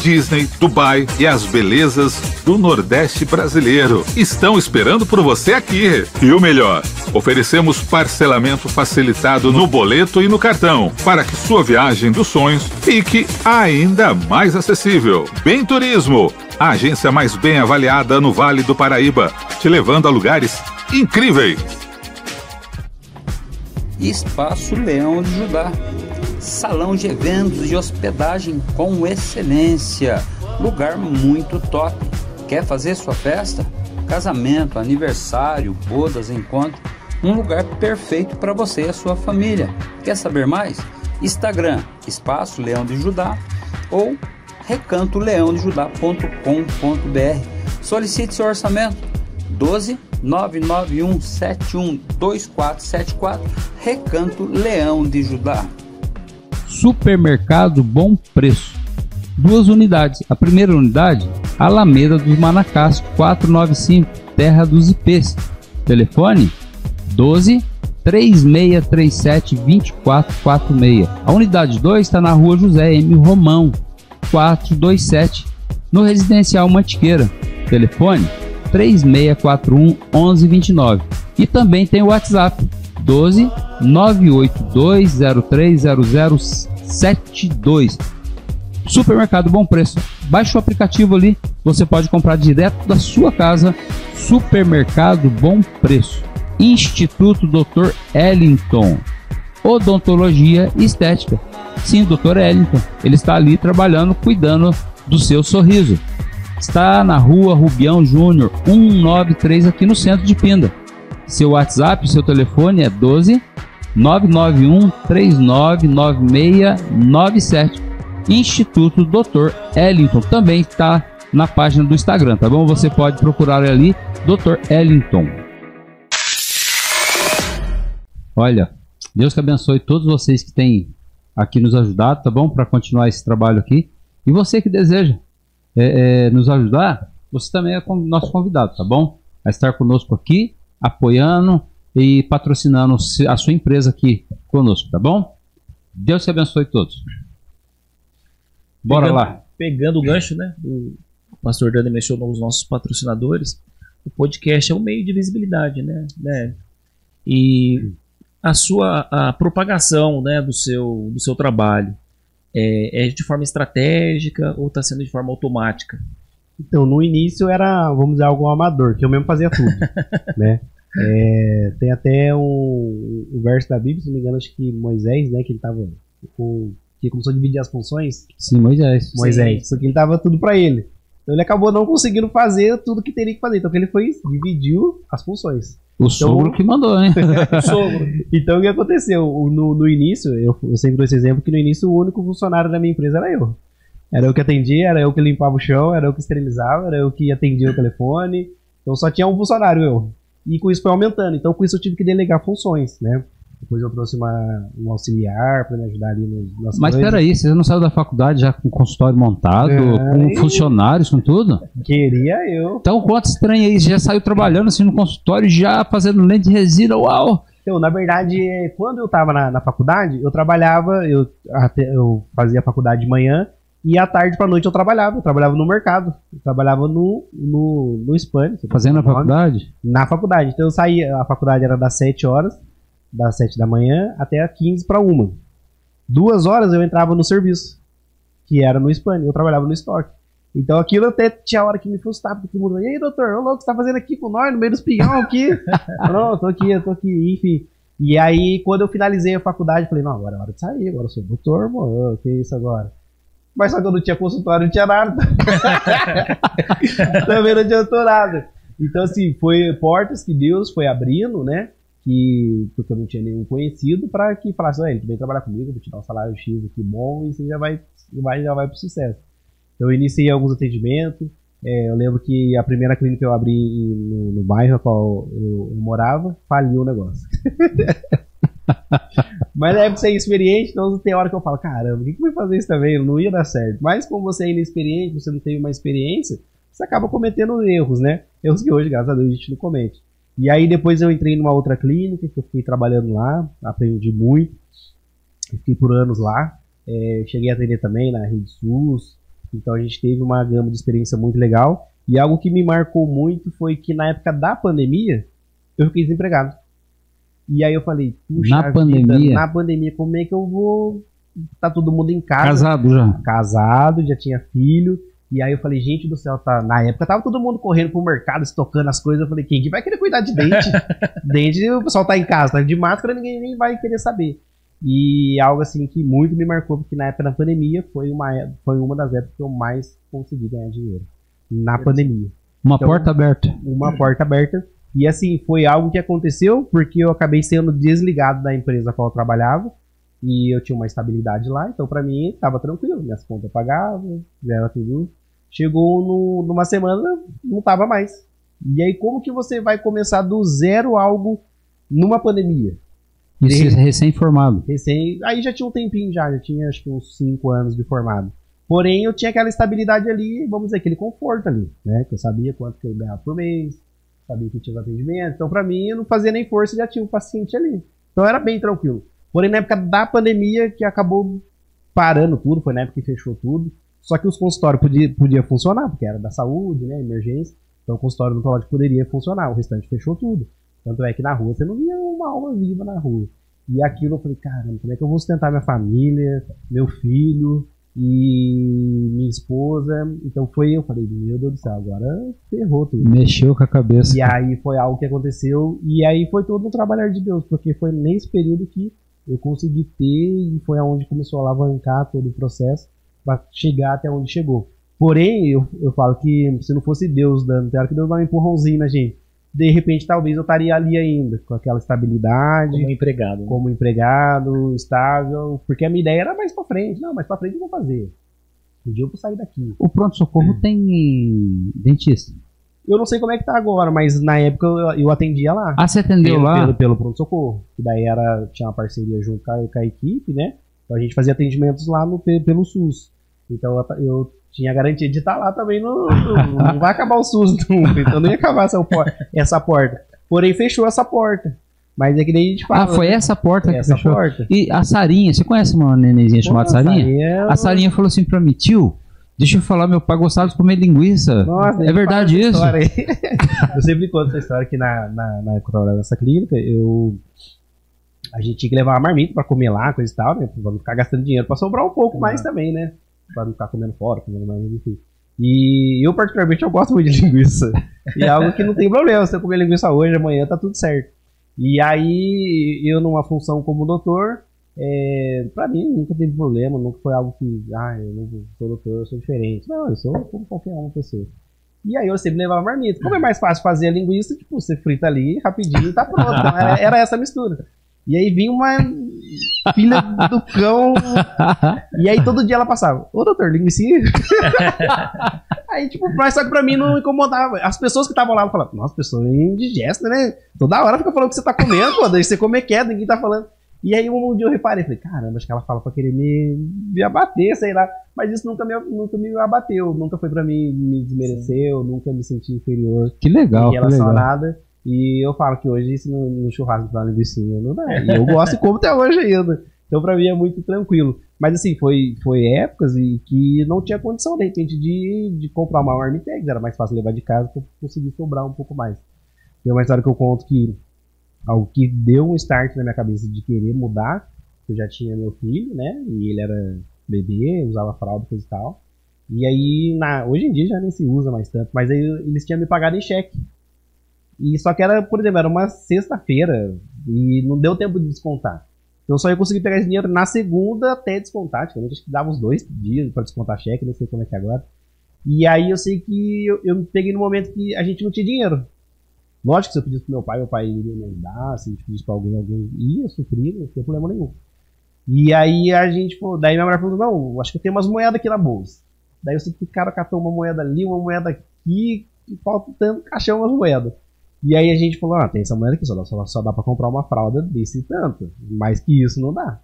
Disney, Dubai e as belezas do Nordeste brasileiro. Estão esperando por você aqui. E o melhor, Oferecemos parcelamento facilitado no boleto e no cartão, para que sua viagem dos sonhos fique ainda mais acessível. Bem Turismo, a agência mais bem avaliada no Vale do Paraíba, te levando a lugares incríveis. Espaço Leão de Judá, salão de eventos e hospedagem com excelência, lugar muito top. Quer fazer sua festa? Casamento, aniversário, bodas, encontro, um lugar perfeito para você e a sua família. Quer saber mais? Instagram, Espaço Leão de Judá ou recantoleãodejudá.com.br. Solicite seu orçamento 12 991 71 2474, Recanto Leão de Judá. Supermercado Bom Preço, 2 unidades. A primeira unidade, Alameda dos Manacás, 495, Terra dos Ipês. Telefone 12 3637 2446. A unidade 2 está na rua José M. Romão, 427, no Residencial Mantiqueira. Telefone 3641 1129. E também tem o WhatsApp 12 982030072. Supermercado Bom Preço. Baixe o aplicativo ali, você pode comprar direto da sua casa. Supermercado Bom Preço. Instituto Dr. Ellington, Odontologia e Estética. Sim, Dr. Ellington, ele está ali trabalhando, cuidando do seu sorriso. Está na rua Rubião Júnior, 193, aqui no centro de Pinda. Seu WhatsApp, seu telefone é 12 991 399697. Instituto Dr. Ellington também está na página do Instagram, tá bom? Você pode procurar ali, Dr. Ellington. Olha, Deus que abençoe todos vocês que têm aqui nos ajudado, tá bom? Para continuar esse trabalho aqui. E você que deseja nos ajudar, você também é nosso convidado, tá bom? A estar conosco aqui, apoiando e patrocinando a sua empresa aqui conosco, tá bom? Deus te abençoe todos. Bora lá. Pegando o gancho, né? O pastor Dani mencionou os nossos patrocinadores. O podcast é um meio de visibilidade, né? E a propagação, né, do seu trabalho é de forma estratégica ou está sendo de forma automática? Então, no início era, vamos dizer, algo amador, que eu mesmo fazia tudo, né? Tem até um verso da Bíblia, se não me engano, acho que Moisés, né, que ele tava que começou a dividir as funções. Sim, Moisés. Sim. Porque ele tava tudo para ele. Então ele acabou não conseguindo fazer tudo que teria que fazer. Então o que ele dividiu as funções. O sogro que mandou, hein? O sogro. Então o que aconteceu? No início, eu sempre dou esse exemplo, que no início o único funcionário da minha empresa era eu. Era eu que atendia, era eu que limpava o chão, era eu que esterilizava, era eu que atendia o telefone. Então só tinha um funcionário, eu. E com isso foi aumentando. Então com isso eu tive que delegar funções, né? Depois eu trouxe um auxiliar para me ajudar ali nas Mas coisas. peraí, você não saiu da faculdade já com consultório montado, com funcionários, com tudo? Queria eu. Então, quanto estranho aí, você já saiu trabalhando assim no consultório, já fazendo lente de resina, uau! Então, na verdade, quando eu estava na faculdade, eu trabalhava, eu fazia a faculdade de manhã e à tarde para noite eu trabalhava no mercado, eu trabalhava no Spam. Fazendo a faculdade? Na faculdade. Então eu saía, a faculdade era das 7 horas, das 7 da manhã até as 15 para 1. 2 horas eu entrava no serviço, que era no Spam, eu trabalhava no estoque. Então aquilo até tinha hora que me frustrava, porque todo mundo, e aí doutor, ô louco, o que você tá fazendo aqui com nós, no meio dos pinhão aqui? Não, eu tô aqui, enfim. E aí quando eu finalizei a faculdade, eu falei, não, agora é hora de sair, agora eu sou doutor, mano, que isso agora? Mas só que eu não tinha consultório, não tinha nada. Também não adiantou nada. Então assim, foi portas que Deus foi abrindo, né? Porque eu não tinha nenhum conhecido, para que falasse, ele vem trabalhar comigo, vou te dar um salário X aqui bom e você já vai pro sucesso. Então eu iniciei alguns atendimentos, eu lembro que a primeira clínica que eu abri no bairro no qual eu morava, faliu o negócio. Mas na época você é experiente, então tem hora que eu falo, caramba, o que vai fazer isso também? Não ia dar certo. Mas como você é inexperiente, você não tem uma experiência, você acaba cometendo erros, né? Erros que hoje, graças a Deus, a gente não comete. E aí depois eu entrei numa outra clínica, que eu fiquei trabalhando lá, aprendi muito, fiquei por anos lá, cheguei a atender também na Rede SUS, então a gente teve uma gama de experiência muito legal, e algo que me marcou muito foi que na época da pandemia, eu fiquei desempregado. E aí eu falei, puxa Na pandemia? na pandemia, como é que eu vou... Tá todo mundo em casa. Casado já. Casado, já tinha filho. E aí eu falei, gente do céu, tá... Na época tava todo mundo correndo pro mercado, estocando as coisas. Eu falei, quem que vai querer cuidar de dente? Dente, o pessoal tá em casa, tá de máscara, ninguém nem vai querer saber. E algo assim que muito me marcou, porque na época da pandemia foi uma das épocas que eu mais consegui ganhar dinheiro. Na pandemia. Uma porta aberta. Uma porta aberta. E assim, foi algo que aconteceu porque eu acabei sendo desligado da empresa a qual eu trabalhava. E eu tinha uma estabilidade lá, então pra mim tava tranquilo. Minhas contas eu pagava, era tudo. Chegou numa semana, não tava mais. E aí como que você vai começar do zero algo numa pandemia? Isso é recém-formado. Aí já tinha um tempinho já tinha acho que uns 5 anos de formado. Porém, eu tinha aquela estabilidade ali, vamos dizer, aquele conforto ali, né? Que eu sabia quanto que eu ganhava por mês, sabia que tinha os atendimentos. Então, pra mim, eu não fazia nem força, já tinha um paciente ali. Então, era bem tranquilo. Porém, na época da pandemia, que acabou parando tudo, foi na época que fechou tudo. Só que os consultórios podia funcionar, porque era da saúde, né? Emergência. Então, o consultório odontológico poderia funcionar. O restante fechou tudo. Tanto é que na rua você não via uma alma viva na rua. E aquilo eu falei, caramba, como é que eu vou sustentar minha família, meu filho e minha esposa? Então eu falei, meu Deus do céu, agora ferrou tudo. Mexeu com a cabeça. E aí foi algo que aconteceu, e aí foi todo um trabalhar de Deus, porque foi nesse período que eu consegui ter, e foi aonde começou a alavancar todo o processo para chegar até onde chegou. Porém, eu falo que se não fosse Deus dando, era que Deus dá um empurrãozinho na gente. De repente, talvez eu estaria ali ainda, com aquela estabilidade. Como empregado. Né? Como empregado, estável. Porque a minha ideia era mais pra frente. Não, mais pra frente eu vou fazer. Um dia eu vou sair daqui. O pronto-socorro tem dentista? Eu não sei como é que tá agora, mas na época eu atendia lá. Ah, você atendeu lá? Pelo pronto-socorro. Que daí tinha uma parceria junto com a equipe, né? Então a gente fazia atendimentos lá pelo SUS. Então eu tinha garantia de estar lá também. Não vai acabar o SUS nunca. Então não ia acabar essa porta. Porém, fechou essa porta. Mas é que nem a gente fala. Ah, foi essa porta que fechou? Porta. E a Sarinha, você conhece uma nenenzinha chamada Sarinha? A Sarinha falou assim pra mim, tio, deixa eu falar, meu pai gostava de comer linguiça. Nossa, é verdade isso? Eu sempre conto essa história que na época que eu trabalhava nessa clínica, a gente tinha que levar uma marmita pra comer lá, coisa e tal, né? Pra não ficar gastando dinheiro, pra sobrar um pouco mais também, né? Pra não ficar comendo fora, comendo mais, enfim. E eu, particularmente, eu gosto muito de linguiça. E é algo que não tem problema. Se eu comer linguiça hoje, amanhã, tá tudo certo. E aí, eu numa função como doutor, pra mim nunca teve problema, nunca foi algo que, eu não sou doutor, eu sou diferente. Não, eu sou como qualquer uma pessoa. E aí eu sempre levava marmita. Como é mais fácil fazer a linguiça, tipo, você frita ali, rapidinho e tá pronto. Então, era essa mistura. E aí vinha uma filha do cão. E aí todo dia ela passava, ô doutor, linguicinha? Aí tipo, mas só que pra mim não incomodava. As pessoas que estavam lá falavam, nossa, pessoa indigesta, né? Toda hora fica falando que você tá comendo, pô, deixa você comer quieto, ninguém tá falando. E aí um dia eu reparei, falei, caramba, acho que ela fala pra querer me abater, sei lá. Mas isso nunca me abateu, nunca foi pra mim, me desmereceu, nunca me senti inferior. Que legal, em relação a nada. E eu falo que hoje, se no churrasco pra uma linguicinha, não dá. E eu gosto e como até hoje ainda. Então pra mim é muito tranquilo. Mas assim, foi épocas e que não tinha condição, de repente, de comprar uma Marmitex. Era mais fácil levar de casa pra conseguir sobrar um pouco mais. Tem uma história que eu conto que algo que deu um start na minha cabeça de querer mudar. Eu já tinha meu filho, né? E ele era bebê, usava fralda, coisa e tal. E aí, hoje em dia já nem se usa mais tanto. Mas aí eles tinham me pagado em cheque. E só que era, por exemplo, era uma sexta-feira e não deu tempo de descontar. Então só ia conseguir pegar esse dinheiro na segunda até descontar. Acho que dava uns 2 dias para descontar cheque, não sei como é que é agora. E aí eu sei que eu me peguei no momento que a gente não tinha dinheiro. Lógico que se eu pedisse pro meu pai iria me ajudar. Se eu pedisse pra alguém ia suprir, não tinha problema nenhum. E aí a gente, daí minha mulher falou, não, acho que eu tenho umas moedas aqui na bolsa. Daí eu sei que o cara catou uma moeda ali, uma moeda aqui, e falta tanto caixão umas moedas. E aí a gente falou, tem essa moeda aqui, só dá pra comprar uma fralda desse tanto. Mais que isso não dá.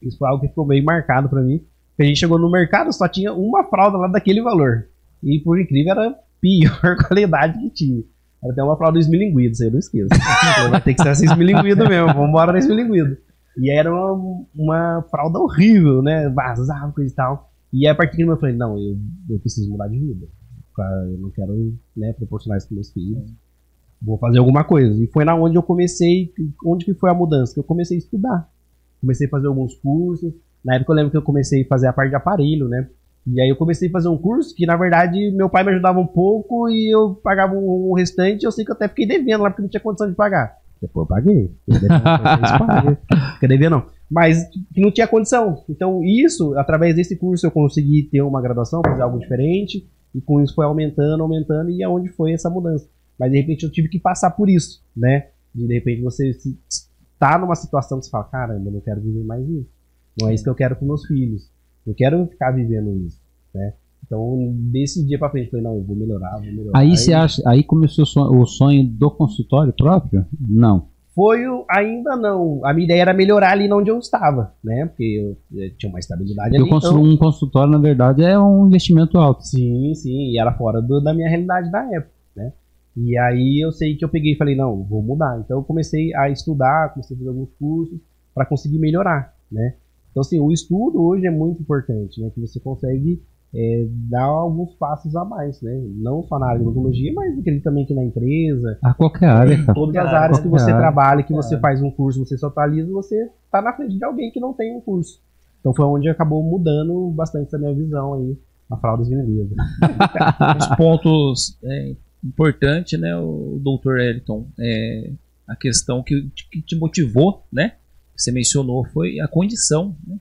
Isso foi algo que ficou meio marcado pra mim. Porque a gente chegou no mercado, só tinha uma fralda lá daquele valor. E por incrível, era a pior qualidade que tinha. Era até uma fralda esmilinguido, isso aí eu não esqueço. Então vai ter que ser essa esmilinguido mesmo, vamos embora na esmilinguido. E aí era uma fralda horrível, né? Vazava, coisa e tal. E aí a partir daí eu falei, não, eu preciso mudar de vida. Eu não quero, né, proporcionar isso para meus filhos. vou fazer alguma coisa. E foi na onde eu comecei, onde que foi a mudança? Que eu comecei a estudar. Comecei a fazer alguns cursos. Na época eu lembro que eu comecei a fazer a parte de aparelho, né? E aí eu comecei a fazer um curso que, na verdade, meu pai me ajudava um pouco e eu pagava o restante. Eu sei que eu até fiquei devendo lá, porque não tinha condição de pagar. Depois eu paguei. Fiquei devendo, não. Mas que não tinha condição. Então, isso, através desse curso, eu consegui ter uma graduação, fazer algo diferente. E com isso foi aumentando, e aonde foi essa mudança. Mas, de repente, eu tive que passar por isso, né? De repente, você está numa situação que você fala, caramba, eu não quero viver mais isso. Não é isso que eu quero com meus filhos. Não quero ficar vivendo isso, né? Então, desse dia pra frente, eu falei, não, eu vou melhorar. Aí você acha, aí começou o sonho do consultório próprio? Não. Ainda não. A minha ideia era melhorar ali onde eu estava, né? Porque eu tinha uma estabilidade ali. Um consultório, na verdade, é um investimento alto. Sim, e era fora da minha realidade da época, né? E aí eu sei que eu peguei e falei, não, vou mudar. Então eu comecei a estudar, comecei a fazer alguns cursos para conseguir melhorar, né? Então, assim, o estudo hoje é muito importante, né? Que você consegue dar alguns passos a mais, né? Não só na área de odontologia, mas também aqui na empresa. A qualquer área. Todas as áreas que você trabalha, que você faz um curso, você se atualiza, você está na frente de alguém que não tem um curso. Então foi onde acabou mudando bastante essa minha visão aí, na fraldas vendidas. Os pontos importantes, né, o Dr. Eliton, a questão que te motivou, né? Você mencionou foi a condição, né,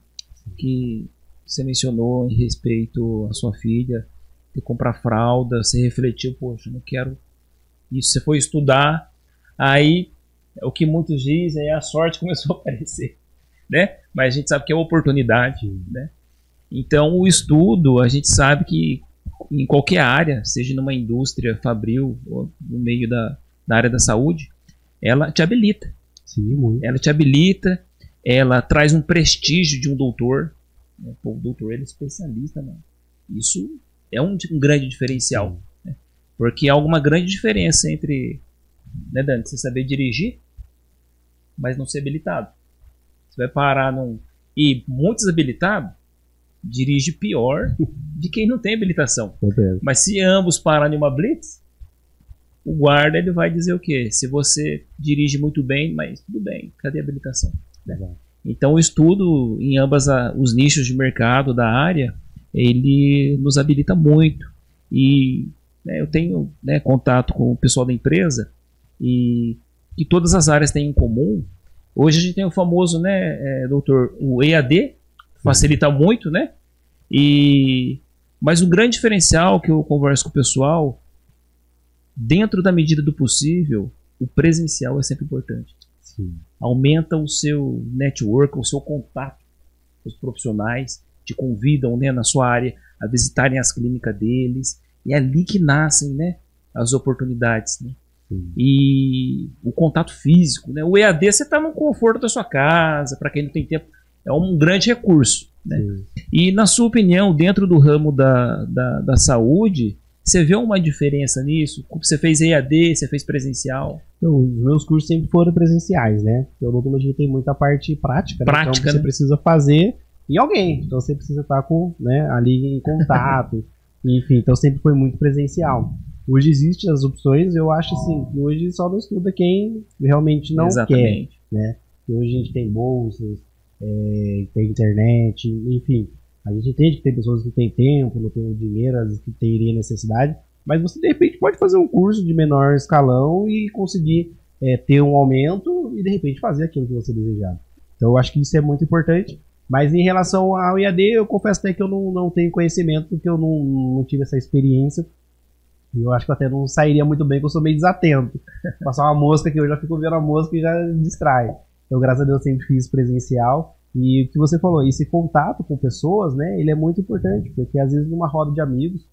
que você mencionou em respeito à sua filha, de comprar fralda, você refletiu, poxa, não quero isso, você foi estudar, aí o que muitos dizem é a sorte começou a aparecer, né? Mas a gente sabe que é oportunidade, né? Então o estudo, a gente sabe que em qualquer área, seja numa indústria fabril ou no meio da área da saúde, ela te habilita. Sim, muito. Ela te habilita, ela traz um prestígio de um doutor. Pô, o doutor ele é especialista, né? Isso é um grande diferencial, né? Porque há alguma grande diferença entre, né, Dani, você saber dirigir, mas não ser habilitado. Você vai parar num... E muitos habilitados dirige pior de quem não tem habilitação. Mas se ambos pararem em uma blitz, o guarda ele vai dizer o quê? Se você dirige muito bem, mas tudo bem, cadê a habilitação? Então o estudo em ambas os nichos de mercado da área, ele nos habilita muito. E eu tenho, né, contato com o pessoal da empresa e que todas as áreas têm em comum. Hoje a gente tem o famoso, né, doutor, o EAD, facilita muito, né? Mas um grande diferencial que eu converso com o pessoal, dentro da medida do possível, o presencial é sempre importante. Sim. Aumenta o seu network, o seu contato com os profissionais, te convidam, né, na sua área a visitarem as clínicas deles, e é ali que nascem, né, as oportunidades, né? E o contato físico, né? O EAD você está no conforto da sua casa, para quem não tem tempo, é um grande recurso, né? E na sua opinião, dentro do ramo da saúde, você vê uma diferença nisso? Você fez EAD, você fez presencial? Então, os meus cursos sempre foram presenciais, né? Porque a odontologia tem muita parte prática, né? Então você precisa fazer em alguém, então você precisa estar com, né, ali em contato, enfim, então sempre foi muito presencial. Hoje existem as opções, eu acho assim, que hoje só não estuda quem realmente não quer, né? E hoje a gente tem bolsas, tem internet, enfim. A gente entende que tem pessoas que não têm tempo, não têm dinheiro, às vezes que teria necessidade, mas você de repente pode fazer um curso de menor escalão e conseguir ter um aumento e de repente fazer aquilo que você desejar. Então eu acho que isso é muito importante. Mas em relação ao IAD, eu confesso até que eu não tenho conhecimento, porque eu não tive essa experiência. E eu acho que eu até não sairia muito bem, porque eu sou meio desatento. Passar uma mosca que eu já fico vendo a mosca e já distrai. Então, graças a Deus, eu sempre fiz presencial. E o que você falou, esse contato com pessoas, né, ele é muito importante, porque às vezes numa roda de amigos,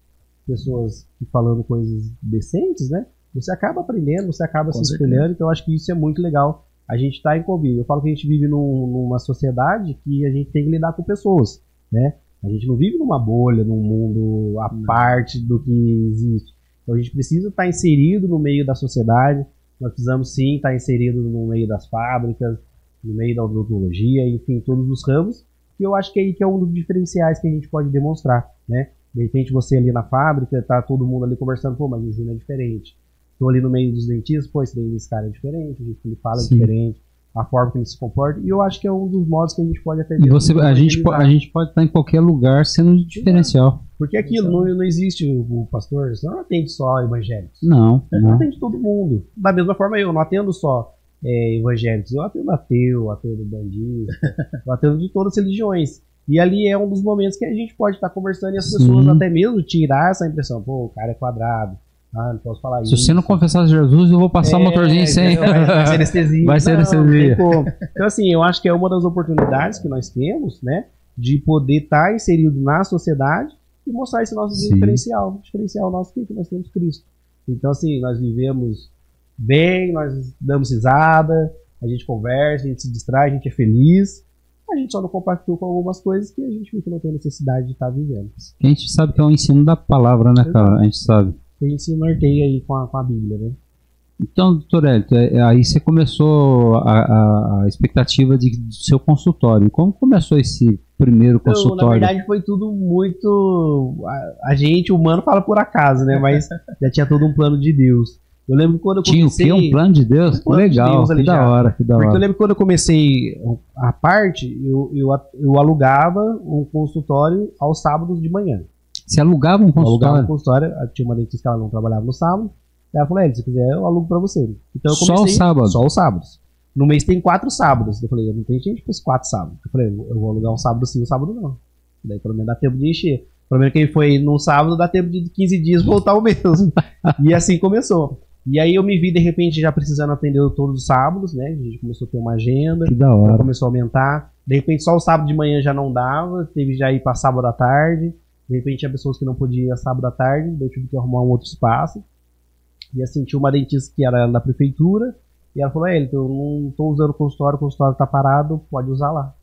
pessoas falando coisas decentes, né, você acaba aprendendo, você acaba se espelhando. Então, eu acho que isso é muito legal. A gente está em convívio. Eu falo que a gente vive numa sociedade que a gente tem que lidar com pessoas, né? A gente não vive numa bolha, num mundo à parte do que existe. Então a gente precisa estar inserido no meio da sociedade. Nós precisamos sim estar inserido no meio das fábricas, no meio da odontologia, enfim, todos os ramos. E eu acho que aí que é um dos diferenciais que a gente pode demonstrar, né? De repente você ali na fábrica, tá todo mundo ali conversando, pô, mas a usina é diferente. tô ali no meio dos dentistas, pô, esse cara é diferente, o jeito que ele fala é Sim. diferente, a forma que ele se comporta, e eu acho que é um dos modos que a gente pode até E a gente pode estar em qualquer lugar sendo um diferencial. Porque aquilo, não existe o pastor, você não atende só evangélicos. Não. Não atende todo mundo. Da mesma forma eu não atendo só evangélicos, eu atendo ateu, atendo bandista, eu atendo de todas as religiões. E ali é um dos momentos que a gente pode estar conversando e as pessoas até mesmo tirar essa impressão, pô, o cara é quadrado, não posso falar isso. Se você não confessar Jesus, eu vou passar o motorzinho sem... Vai ser anestesia. Vai ser anestesia. Não tem como. Então assim, eu acho que é uma das oportunidades que nós temos, né, de poder estar inserido na sociedade e mostrar esse nosso diferencial. O diferencial nosso que nós temos Cristo. Então assim, nós vivemos bem, nós damos risada, a gente conversa, a gente se distrai, a gente é feliz. A gente só não compactua com algumas coisas que a gente vê que não tem necessidade de estar vivendo. A gente sabe que é o ensino da palavra, né, cara? A gente sabe. A gente se norteia aí com a Bíblia, né? Então, doutor Hélito, aí você começou a expectativa do seu consultório. Como começou esse primeiro consultório? Na verdade foi tudo muito... A gente, humano, fala por acaso, né? Mas já tinha todo um plano de Deus. Eu lembro quando eu comecei... Tinha o quê? Um plano de Deus? Plano Legal, de Deus ali que da hora, que da hora. Porque eu lembro que quando eu comecei a parte, eu alugava um consultório aos sábados de manhã. Você alugava um consultório? Eu alugava um consultório, tinha uma dentista que ela não trabalhava no sábado. Ela falou, se quiser eu alugo pra você. Então eu comecei... Só os sábados? Só os sábados. No mês tem 4 sábados. Eu falei, não tem gente para os 4 sábados. Eu falei, eu vou alugar um sábado sim, um sábado não. Daí pelo menos dá tempo de encher. Pelo menos quem foi num sábado dá tempo de 15 dias voltar o mesmo. E assim começou. E aí eu me vi de repente já precisando atender todos os sábados, né? A gente começou a ter uma agenda. Que da hora. Começou a aumentar. De repente só o sábado de manhã já não dava. Teve já ir para sábado à tarde. De repente tinha pessoas que não podiam ir sábado à tarde. Daí eu tive que arrumar um outro espaço. E assim, tinha uma dentista que era da prefeitura. E ela falou, eu não tô usando o consultório tá parado, pode usar lá.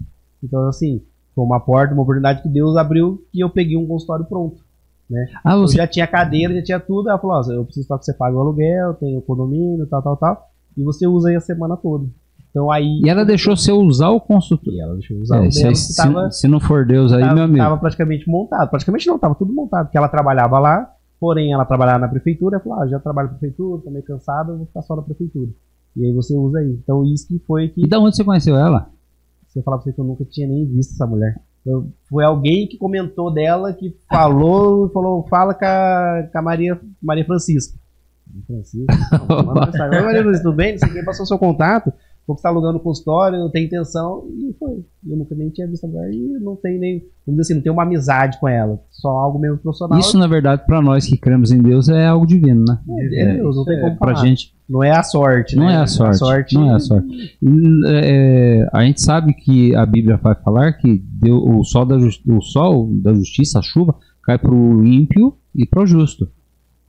Então assim, foi uma porta, uma oportunidade que Deus abriu e eu peguei um consultório pronto. Né? Eu já tinha cadeira, já tinha tudo. Ela falou, eu preciso só que você pague o aluguel, tem o condomínio, tal. E você usa aí a semana toda. Então aí... E ela deixou você usar o consultório? E ela deixou usar o dela, se não for Deus aí, meu amigo. Tava praticamente montado. Praticamente não, tava tudo montado. Porque ela trabalhava lá, porém ela trabalhava na prefeitura. Ela falou, já trabalho na prefeitura, tô meio cansado, eu vou ficar só na prefeitura. E aí você usa aí. Então isso que foi que... E da onde você conheceu ela? Se eu falar pra você que eu nunca tinha nem visto essa mulher. Foi alguém que comentou dela, que falou, fala com a Maria Francisca. Maria Francisca, tudo bem? Não sei quem passou seu contato. Você está alugando o consultório, não tem intenção. E foi. Eu nunca nem tinha visto a mulher e não tem nem, vamos dizer assim, não tem uma amizade com ela. Só algo mesmo profissional. Isso, na verdade, para nós que cremos em Deus, é algo divino, né? É Deus, não tem como falar. Pra gente. Não é a sorte, não né? É a sorte. Não é a sorte. A gente sabe que a Bíblia vai falar que o sol da justiça, a chuva, cai para o ímpio e para o justo,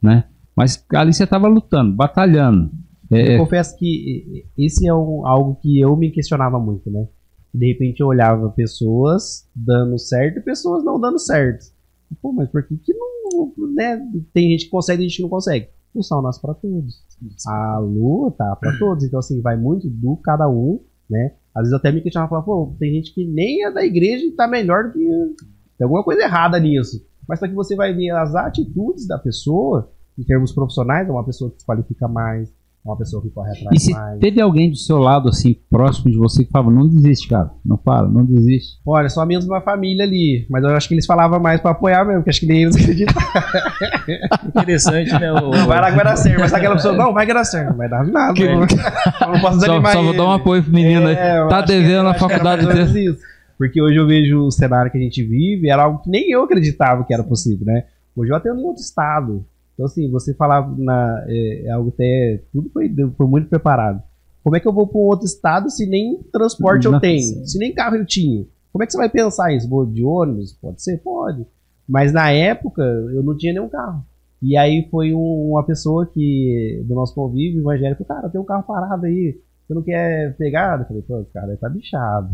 né? Mas ali você estava lutando, batalhando. Eu confesso que esse é algo que eu me questionava muito, né? De repente eu olhava pessoas dando certo e pessoas não dando certo. Pô, mas por que não, né? Tem gente que consegue e a gente não consegue. O sol nasce para todos. A lua tá para todos. Então assim, vai muito do cada um, né? Às vezes eu até me questionava, pô, tem gente que nem é da igreja e tá melhor do que... Tem alguma coisa errada nisso. Mas só que você vai ver as atitudes da pessoa, em termos profissionais, é uma pessoa que se qualifica mais, uma pessoa que corre atrás. E se mais. Teve alguém do seu lado, assim, próximo de você, que falava, não desiste, cara, não para, não desiste? Olha, só menos uma família ali, mas eu acho que eles falavam mais pra apoiar mesmo, porque acho que nem eles acreditam. Interessante, né? Vai lá que vai dar certo, mas aquela pessoa, não, vai que dar certo, não vai dar nada. Eu não posso desanimar só vou dar um apoio pro menino aí, tá devendo na faculdade dele. Porque hoje eu vejo o cenário que a gente vive, era algo que nem eu acreditava que era possível, né? Hoje eu atendo em outro estado. Então, assim, você falar é algo até... Tudo foi muito preparado. Como é que eu vou para um outro estado se nem transporte eu tenho? Se nem carro eu tinha? Como é que você vai pensar isso? Vou de ônibus? Pode ser? Pode. Mas na época, eu não tinha nenhum carro. E aí foi uma pessoa que, do nosso convívio evangélico, cara, tem um carro parado aí. Você não quer pegar? Eu falei, pô, esse cara tá bichado.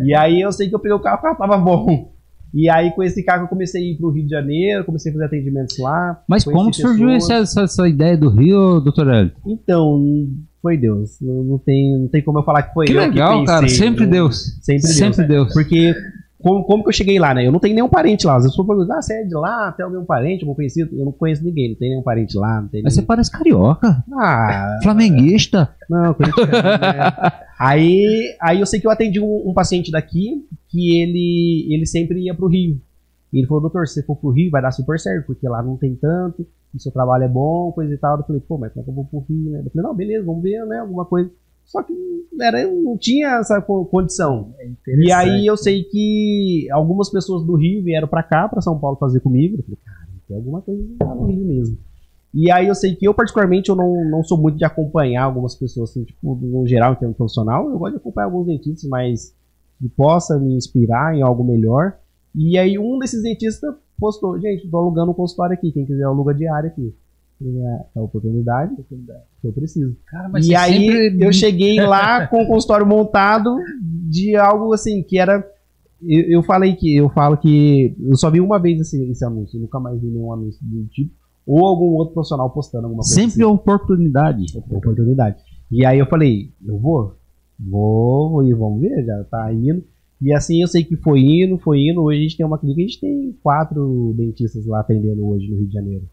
E aí eu sei que eu peguei o carro tava bom. E aí, com esse carro, eu comecei a ir para o Rio de Janeiro, comecei a fazer atendimentos lá. Mas como surgiu essa ideia do Rio, doutor Hélio? Então, foi Deus. Não tem como eu falar que foi que eu legal, que pensei. Cara, sempre Deus. Sempre Deus. Porque como que eu cheguei lá, né? Eu não tenho nenhum parente lá. Às vezes eu pergunto, você é de lá? Tem algum parente, algum conhecido? Eu não conheço ninguém, não tem nenhum parente lá. Não tem Mas você parece carioca. Flamenguista. Não, corintiano, né? Aí eu sei que eu atendi um paciente daqui que ele sempre ia pro Rio. E ele falou, doutor, se você for pro Rio vai dar super certo, porque lá não tem tanto, e seu trabalho é bom, coisa e tal. Eu falei, pô, mas como é que eu vou pro Rio, né? Eu falei, não, beleza, vamos ver, né, alguma coisa. Só que não tinha essa condição. E aí eu sei que algumas pessoas do Rio vieram pra cá, pra São Paulo fazer comigo. Eu falei, cara, tem alguma coisa lá no Rio mesmo. E aí eu sei que eu, particularmente, eu não sou muito de acompanhar algumas pessoas, assim, tipo, no geral, em termos profissional. Eu gosto de acompanhar alguns dentistas, mas que possa me inspirar em algo melhor. E aí um desses dentistas postou, gente, tô alugando um consultório aqui, quem quiser aluga diária aqui. Tem a oportunidade que eu preciso. Cara, mas e aí eu cheguei lá com o consultório montado de algo assim, que era... Eu falo que eu só vi uma vez esse anúncio, eu nunca mais vi nenhum anúncio do tipo, ou algum outro profissional postando alguma coisa. Sempre assim. Oportunidade. E aí eu falei, eu vou e vamos ver, já tá indo. E assim eu sei que foi indo. Hoje a gente tem uma clínica, a gente tem 4 dentistas lá atendendo hoje no Rio de Janeiro.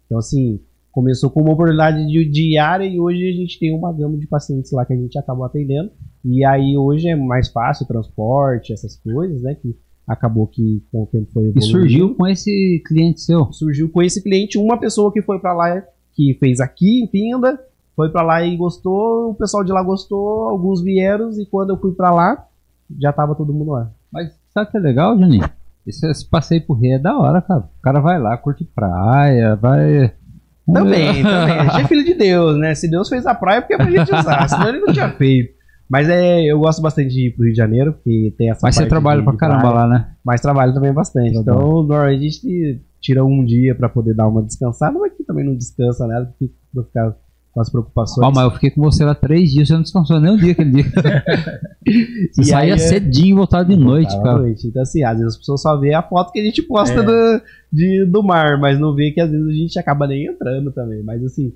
Então assim, começou com uma oportunidade diária e hoje a gente tem uma gama de pacientes lá que a gente acabou atendendo. E aí hoje é mais fácil o transporte, essas coisas, né? Que acabou que com o tempo foi evoluindo. E surgiu com esse cliente seu? Surgiu com esse cliente, uma pessoa que foi pra lá, que fez aqui em Pinda, foi pra lá e gostou, o pessoal de lá gostou, alguns vieram e quando eu fui pra lá, já tava todo mundo lá. Mas sabe o que é legal, Juninho? Esse passeio por Rio é da hora, cara. O cara vai lá, curte praia, vai... Também. A gente é filho de Deus, né? Se Deus fez a praia, é porque é pra gente usar, senão ele não tinha feito. Mas eu gosto bastante de ir pro Rio de Janeiro, porque tem essa Mas você trabalha pra caramba praia, lá, né? Mas trabalho também bastante. Então, a gente tira um dia pra poder dar uma descansada, mas aqui também não descansa nada, pra ficar com as preocupações. Mas eu fiquei com você lá 3 dias, você não descansou nem um dia aquele dia. Você saía cedinho e voltava de noite, cara. Então, assim, às vezes as pessoas só vê a foto que a gente posta do mar, mas não vê que às vezes a gente acaba nem entrando também. Mas, assim,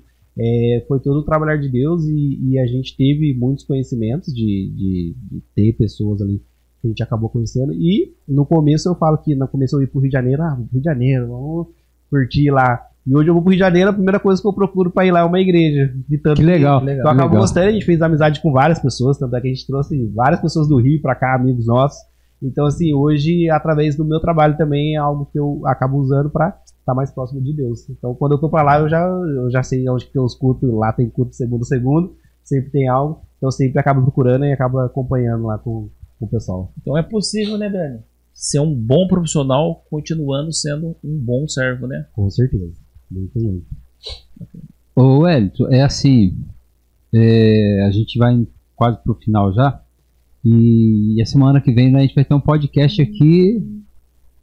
foi todo o trabalhar de Deus e a gente teve muitos conhecimentos de ter pessoas ali que a gente acabou conhecendo. E no começo eu falo que no começo eu ia pro Rio de Janeiro, Rio de Janeiro, vamos curtir lá. E hoje eu vou pro Rio de Janeiro, a primeira coisa que eu procuro pra ir lá é uma igreja. Que legal. Então eu acabo gostando, a gente fez amizade com várias pessoas, tanto é que a gente trouxe várias pessoas do Rio pra cá, amigos nossos. Então, assim, hoje, através do meu trabalho também, é algo que eu acabo usando pra estar mais próximo de Deus. Então, quando eu tô pra lá, eu já sei onde que tem os cultos, lá tem culto segundo, sempre tem algo. Então, eu sempre acabo procurando e acabo acompanhando lá com o pessoal. Então, é possível, né, Dani? Ser um bom profissional continuando sendo um bom servo, né? Com certeza. Muito. Ô, Wellington, é assim, a gente vai quase pro final já, e a semana que vem, né, a gente vai ter um podcast aqui,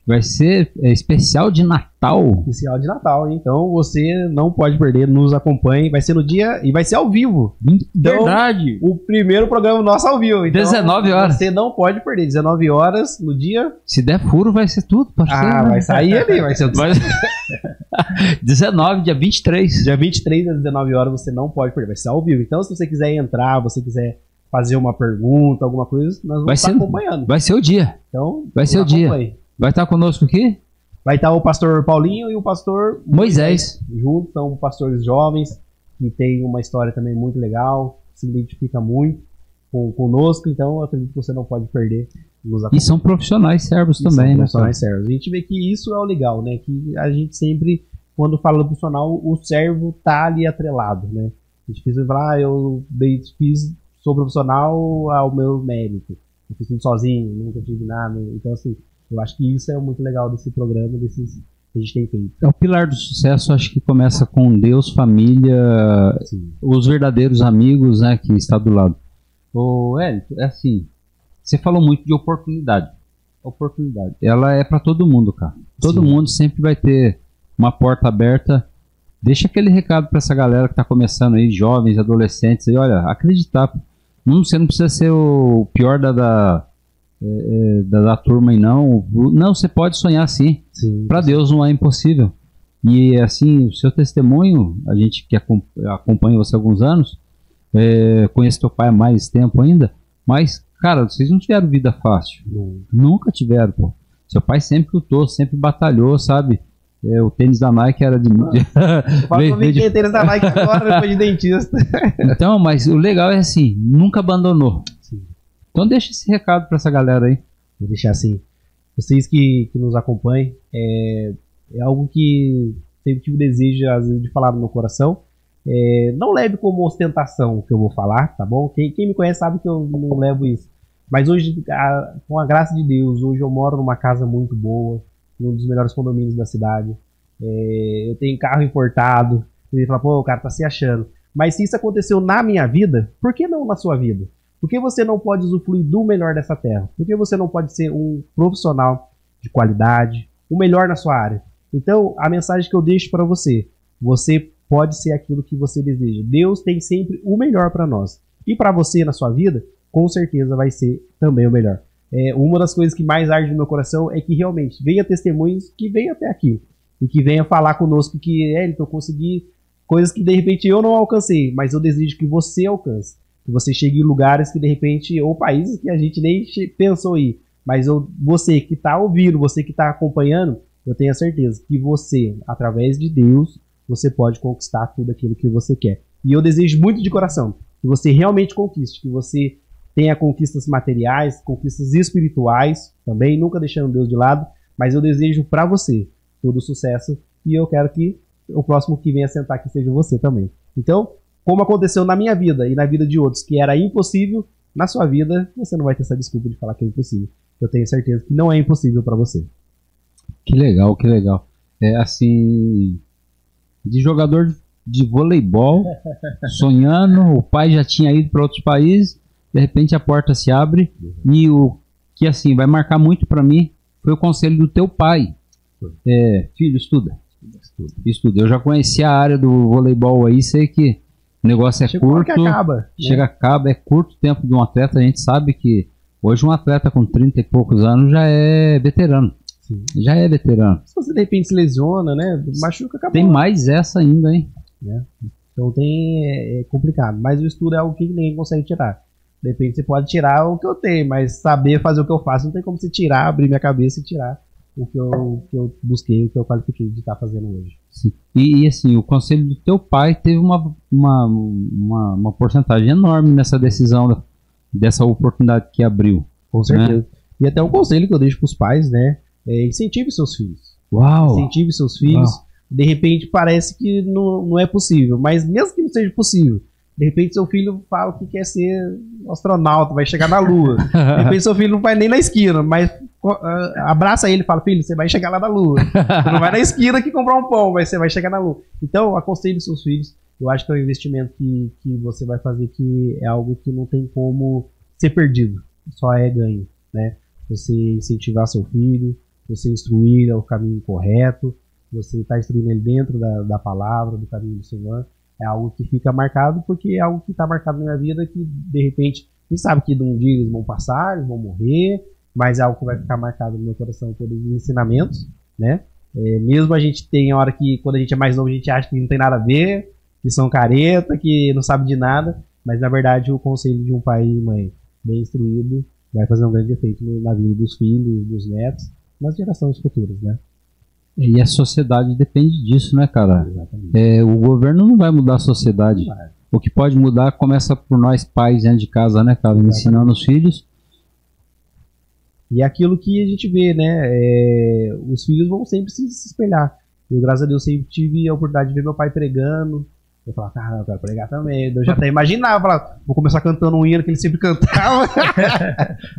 vai ser especial de Natal. Especial de Natal, hein? Então você não pode perder, nos acompanhe, vai ser no dia, e vai ser ao vivo. Então, verdade! O primeiro programa nosso ao vivo. Então, 19 horas. Você não pode perder, 19 horas no dia... Se der furo, vai ser tudo, parceiro. Vai sair ali, vai ser... 19, dia 23. Dia 23 às 19 horas você não pode perder, vai ser ao vivo. Então se você quiser entrar, você quiser fazer uma pergunta, alguma coisa, nós vamos estar acompanhando. Vai ser o dia. Então, vai ser o dia. Vai estar conosco aqui? Vai estar o pastor Paulinho e o pastor Moisés. Juntos, são pastores jovens que têm uma história também muito legal, se identifica muito conosco, então eu acredito que você não pode perder. E são profissionais servos também, né? Profissionais servos. A gente vê que isso é o legal, né? Que a gente sempre, quando fala do profissional, o servo tá ali atrelado, né? A gente precisa falar, sou profissional ao meu mérito. Eu fiz tudo sozinho, nunca tive nada. Então, assim, eu acho que isso é muito legal desse programa, desses que a gente tem feito. É o pilar do sucesso, acho que começa com Deus, família, os verdadeiros amigos, né, que está do lado. Ô, Hélio, é assim, você falou muito de oportunidade. Oportunidade. Ela é para todo mundo, cara. Todo mundo sempre vai ter uma porta aberta. Deixa aquele recado para essa galera que tá começando aí, jovens, adolescentes, aí, olha, acreditar. Você não precisa ser o pior da turma aí, não. Não, você pode sonhar sim. Para Deus não é impossível. E assim, o seu testemunho, a gente que acompanha você há alguns anos, conheço teu pai há mais tempo ainda, mas, Cara, vocês não tiveram vida fácil. Nunca tiveram, pô. Seu pai sempre lutou, sempre batalhou, sabe? O tênis da Nike era de... Fala que eu tênis da Nike agora, depois de dentista. Então, mas o legal é assim, nunca abandonou. Sim. Então deixa esse recado pra essa galera aí. Vou deixar assim. Vocês que nos acompanhem, é algo que sempre tive desejo, às vezes, de falar no meu coração. Não leve como ostentação o que eu vou falar, tá bom? Quem me conhece sabe que eu não levo isso. Mas hoje, com a graça de Deus, hoje eu moro numa casa muito boa, num dos melhores condomínios da cidade. Eu tenho carro importado. Ele fala, pô, o cara tá se achando. Mas se isso aconteceu na minha vida, por que não na sua vida? Por que você não pode usufruir do melhor dessa terra? Por que você não pode ser um profissional de qualidade, o melhor na sua área? Então, a mensagem que eu deixo para você, você pode ser aquilo que você deseja. Deus tem sempre o melhor para nós. E para você na sua vida, com certeza vai ser também o melhor. Uma das coisas que mais arde no meu coração é que realmente venha testemunhos que venham até aqui. E que venha falar conosco que, eu consegui coisas que de repente eu não alcancei, mas eu desejo que você alcance. Que você chegue em lugares que de repente, ou países que a gente nem pensou ir. Mas você que está ouvindo, você que está acompanhando, eu tenho a certeza que você, através de Deus, você pode conquistar tudo aquilo que você quer. E eu desejo muito de coração que você realmente conquiste, que você tenha conquistas materiais, conquistas espirituais também, nunca deixando Deus de lado, mas eu desejo para você todo o sucesso e eu quero que o próximo que venha sentar aqui seja você também. Então, como aconteceu na minha vida e na vida de outros, que era impossível, na sua vida você não vai ter essa desculpa de falar que é impossível. Eu tenho certeza que não é impossível para você. Que legal, que legal. Assim, de jogador de voleibol, sonhando, o pai já tinha ido para outros países, de repente a porta se abre e o que assim vai marcar muito para mim foi o conselho do teu pai. Filho, estuda. Eu já conheci a área do voleibol aí, sei que o negócio curto. Acaba, é curto o tempo de um atleta. A gente sabe que hoje um atleta com 30 e poucos anos já é veterano. Sim. Já é veterano. Se você de repente se lesiona, né? Machuca, acabou. Tem mais essa ainda, hein? Então é complicado. Mas o estudo é algo que ninguém consegue tirar. De repente você pode tirar o que eu tenho, mas saber fazer o que eu faço não tem como você tirar, abrir minha cabeça e tirar o que eu busquei, o que eu qualifiquei de estar fazendo hoje. Sim. E assim, o conselho do teu pai teve uma porcentagem enorme nessa decisão, dessa oportunidade que abriu. Com certeza. Né? E até um conselho que eu deixo para os pais, né? Incentive seus filhos. Uau! Incentive seus filhos. Uau. De repente parece que não é possível, mas mesmo que não seja possível, de repente seu filho fala que quer ser astronauta, vai chegar na Lua. De repente seu filho não vai nem na esquina, mas abraça ele e fala, filho, você vai chegar lá na Lua. Você não vai na esquina que comprar um pão, mas você vai chegar na Lua. Então, aconselhe seus filhos. Eu acho que é um investimento que você vai fazer que é algo que não tem como ser perdido. Só é ganho, né? Você incentivar seu filho, você instruir ao caminho correto, você está instruindo ele dentro da palavra, do caminho do Senhor. É algo que fica marcado, porque é algo que está marcado na minha vida, que de repente, a gente sabe que de um dia eles vão passar, eles vão morrer, mas é algo que vai ficar marcado no meu coração, todos os ensinamentos, né? Mesmo a gente tem hora que, quando a gente é mais novo, a gente acha que não tem nada a ver, que são careta, que não sabe de nada, mas na verdade o conselho de um pai e mãe bem instruído vai fazer um grande efeito na vida dos filhos, dos netos, nas gerações futuras, né? E a sociedade depende disso, né, cara? O governo não vai mudar a sociedade. O que pode mudar começa por nós pais dentro de casa, né, cara? Ensinando os filhos. E é aquilo que a gente vê, né? Os filhos vão sempre se espelhar. Eu, graças a Deus, sempre tive a oportunidade de ver meu pai pregando. Eu falava, cara, eu quero pregar também. Eu já até imaginava, vou começar cantando um hino que ele sempre cantava.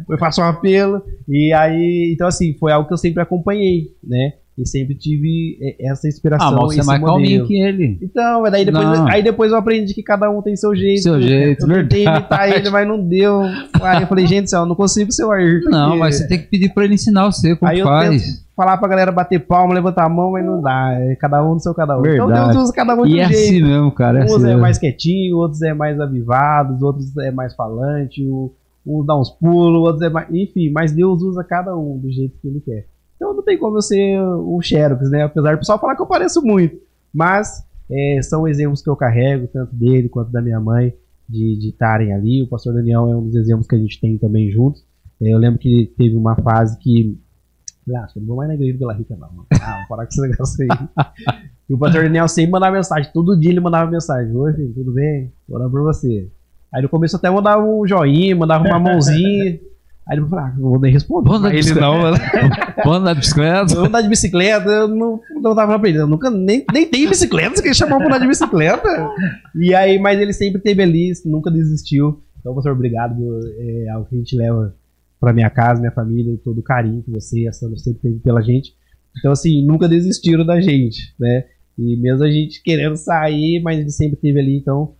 Eu faço um apelo. E aí, então assim, foi algo que eu sempre acompanhei, né? E sempre tive essa inspiração. Mas você é mais calminho que ele. Então, aí depois eu aprendi que cada um tem seu jeito. Seu jeito, eu tentei imitar ele, mas não deu. Aí eu falei, gente, eu não consigo ser o Ayrton. Não, mas você tem que pedir pra ele ensinar você como aí faz. Falar pra galera bater palma, levantar a mão, mas não dá. É cada um no seu cada um. Verdade. Então Deus usa cada um de um jeito. Assim mesmo, cara. Uns é mais quietinho, outros é mais avivado, outros é mais falante, uns dá uns pulos, outros é mais... Enfim, mas Deus usa cada um do jeito que ele quer. Então não tem como eu ser o Xerox, né? Apesar do pessoal falar que eu pareço muito. Mas são exemplos que eu carrego, tanto dele quanto da minha mãe. de estarem ali. O pastor Daniel é um dos exemplos que a gente tem também juntos. Eu lembro que teve uma fase que... acho que eu não vou mais na igreja Vila Rica, não. Vou parar com esse negócio aí. E o pastor Daniel sempre mandava mensagem. Todo dia ele mandava mensagem. Oi, filho, tudo bem? Orando por você. Aí no começo até mandava um joinha, mandava uma mãozinha. Aí ele falou, não vou nem responder. Vou andar de bicicleta. Vou andar de bicicleta. Eu não tava pra ele. Eu nunca, nem tenho bicicleta, você quer chamar pra andar de bicicleta? E aí, mas ele sempre esteve ali, nunca desistiu. Então, pastor, obrigado. É algo que a gente leva pra minha casa, minha família, todo o carinho que você e a Sandra sempre teve pela gente. Então, assim, nunca desistiram da gente, né? E mesmo a gente querendo sair, mas ele sempre esteve ali. Então,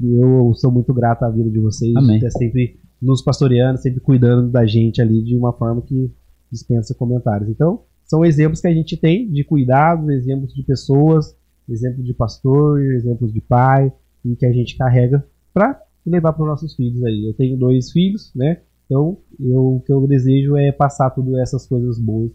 eu sou muito grato à vida de vocês. Amém. De ter sempre nos pastoreando, sempre cuidando da gente ali de uma forma que dispensa comentários. Então, são exemplos que a gente tem de cuidados, exemplos de pessoas, exemplos de pastor, exemplos de pai, e que a gente carrega para levar para os nossos filhos aí. Eu tenho 2 filhos, né? Então, o que eu desejo é passar todas essas coisas boas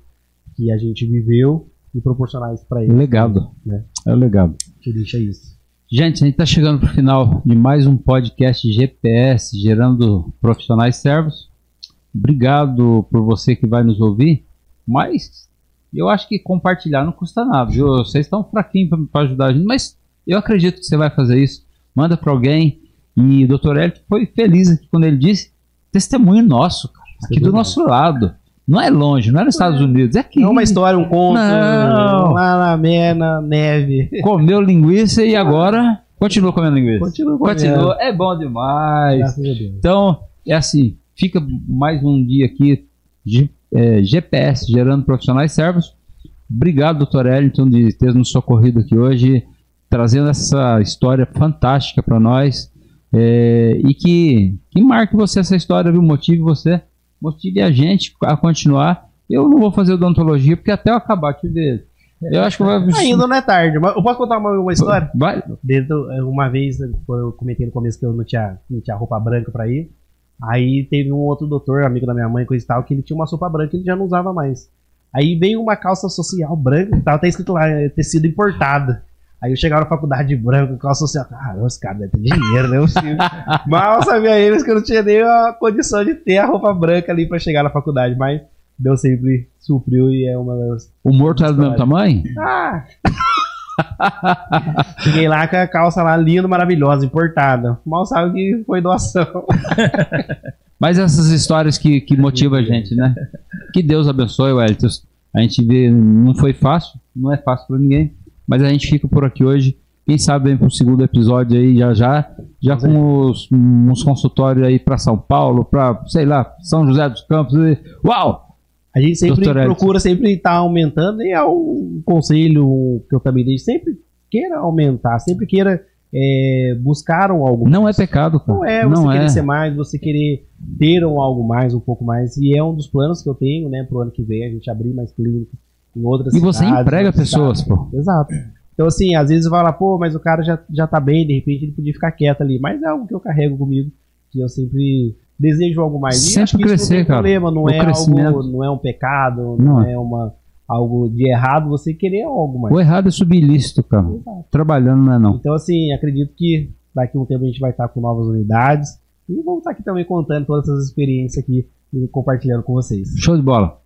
que a gente viveu e proporcionar isso para eles. Legado. Né? É o legado. Que deixa isso. Gente, a gente está chegando para o final de mais um podcast GPS, gerando profissionais servos. Obrigado por você que vai nos ouvir, mas eu acho que compartilhar não custa nada, viu? Vocês estão fraquinhos para ajudar a gente, mas eu acredito que você vai fazer isso. Manda para alguém. E o Dr. Hélio foi feliz aqui quando ele disse, testemunho nosso, cara, aqui do nosso lado. Não é longe, não é nos Estados Unidos, é aqui. Não é uma história, um conto, não. Lá na neve. Comeu linguiça e agora continua comendo linguiça. Continua. É bom demais. Graças a Deus. Então, é assim, fica mais um dia aqui de GPS, gerando profissionais servos. Obrigado, Dr. Ellington, de ter nos socorrido aqui hoje, trazendo essa história fantástica para nós. E que marque você essa história, viu? Motive a gente a continuar. Eu não vou fazer odontologia, porque até eu acabar de ver. Eu acho que ainda não é tarde. Mas eu posso contar uma história? Vai. Uma vez, eu comentei no começo que eu não tinha roupa branca pra ir. Aí teve um outro doutor, amigo da minha mãe, coisa e tal, que ele tinha uma roupa branca e ele já não usava mais. Aí veio uma calça social branca e tal, até escrito lá, tecido importada. Aí eu chegava na faculdade de branco, calça social. Os caras devem ter dinheiro, né? Mal sabia eles que eu não tinha nem a condição de ter a roupa branca ali pra chegar na faculdade, mas Deus sempre supriu e é uma das... O morto era do mesmo tamanho? Cheguei lá com a calça lá linda, maravilhosa, importada. Mal sabe que foi doação. Mas essas histórias que motivam a gente, né? Que Deus abençoe, Wellington. A gente vê, não foi fácil, não é fácil pra ninguém. Mas a gente fica por aqui hoje. Quem sabe vem pro segundo episódio aí já com uns consultórios aí para São Paulo, para, sei lá, São José dos Campos. Uau! A gente sempre procura sempre estar aumentando, e é um conselho que eu também deixo, sempre queira aumentar, sempre queira buscar algo mais. Não é pecado, cara. Não é você querer ser mais, você querer ter algo mais, um pouco mais. E é um dos planos que eu tenho, né, pro ano que vem, a gente abrir mais clínicas em outras cidades. E você emprega pessoas, pô. Exato. Então, assim, às vezes vai lá, pô, mas o cara já tá bem, de repente ele podia ficar quieto ali. Mas é algo que eu carrego comigo, que eu sempre desejo algo mais. Sempre acho que crescer, isso não tem problema, não é algo, não é um pecado, não é algo de errado você querer algo mais. O errado é subir ilícito, cara. Exato. Trabalhando não é não. Então, assim, acredito que daqui a um tempo a gente vai estar com novas unidades e vamos estar aqui também contando todas essas experiências aqui e compartilhando com vocês. Show de bola.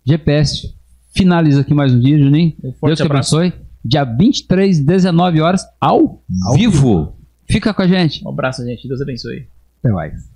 GPS finaliza aqui mais um dia, Juninho. Deus te abençoe. Dia 23, 19 horas, ao vivo. Fica com a gente. Um abraço, gente. Deus abençoe. Até mais.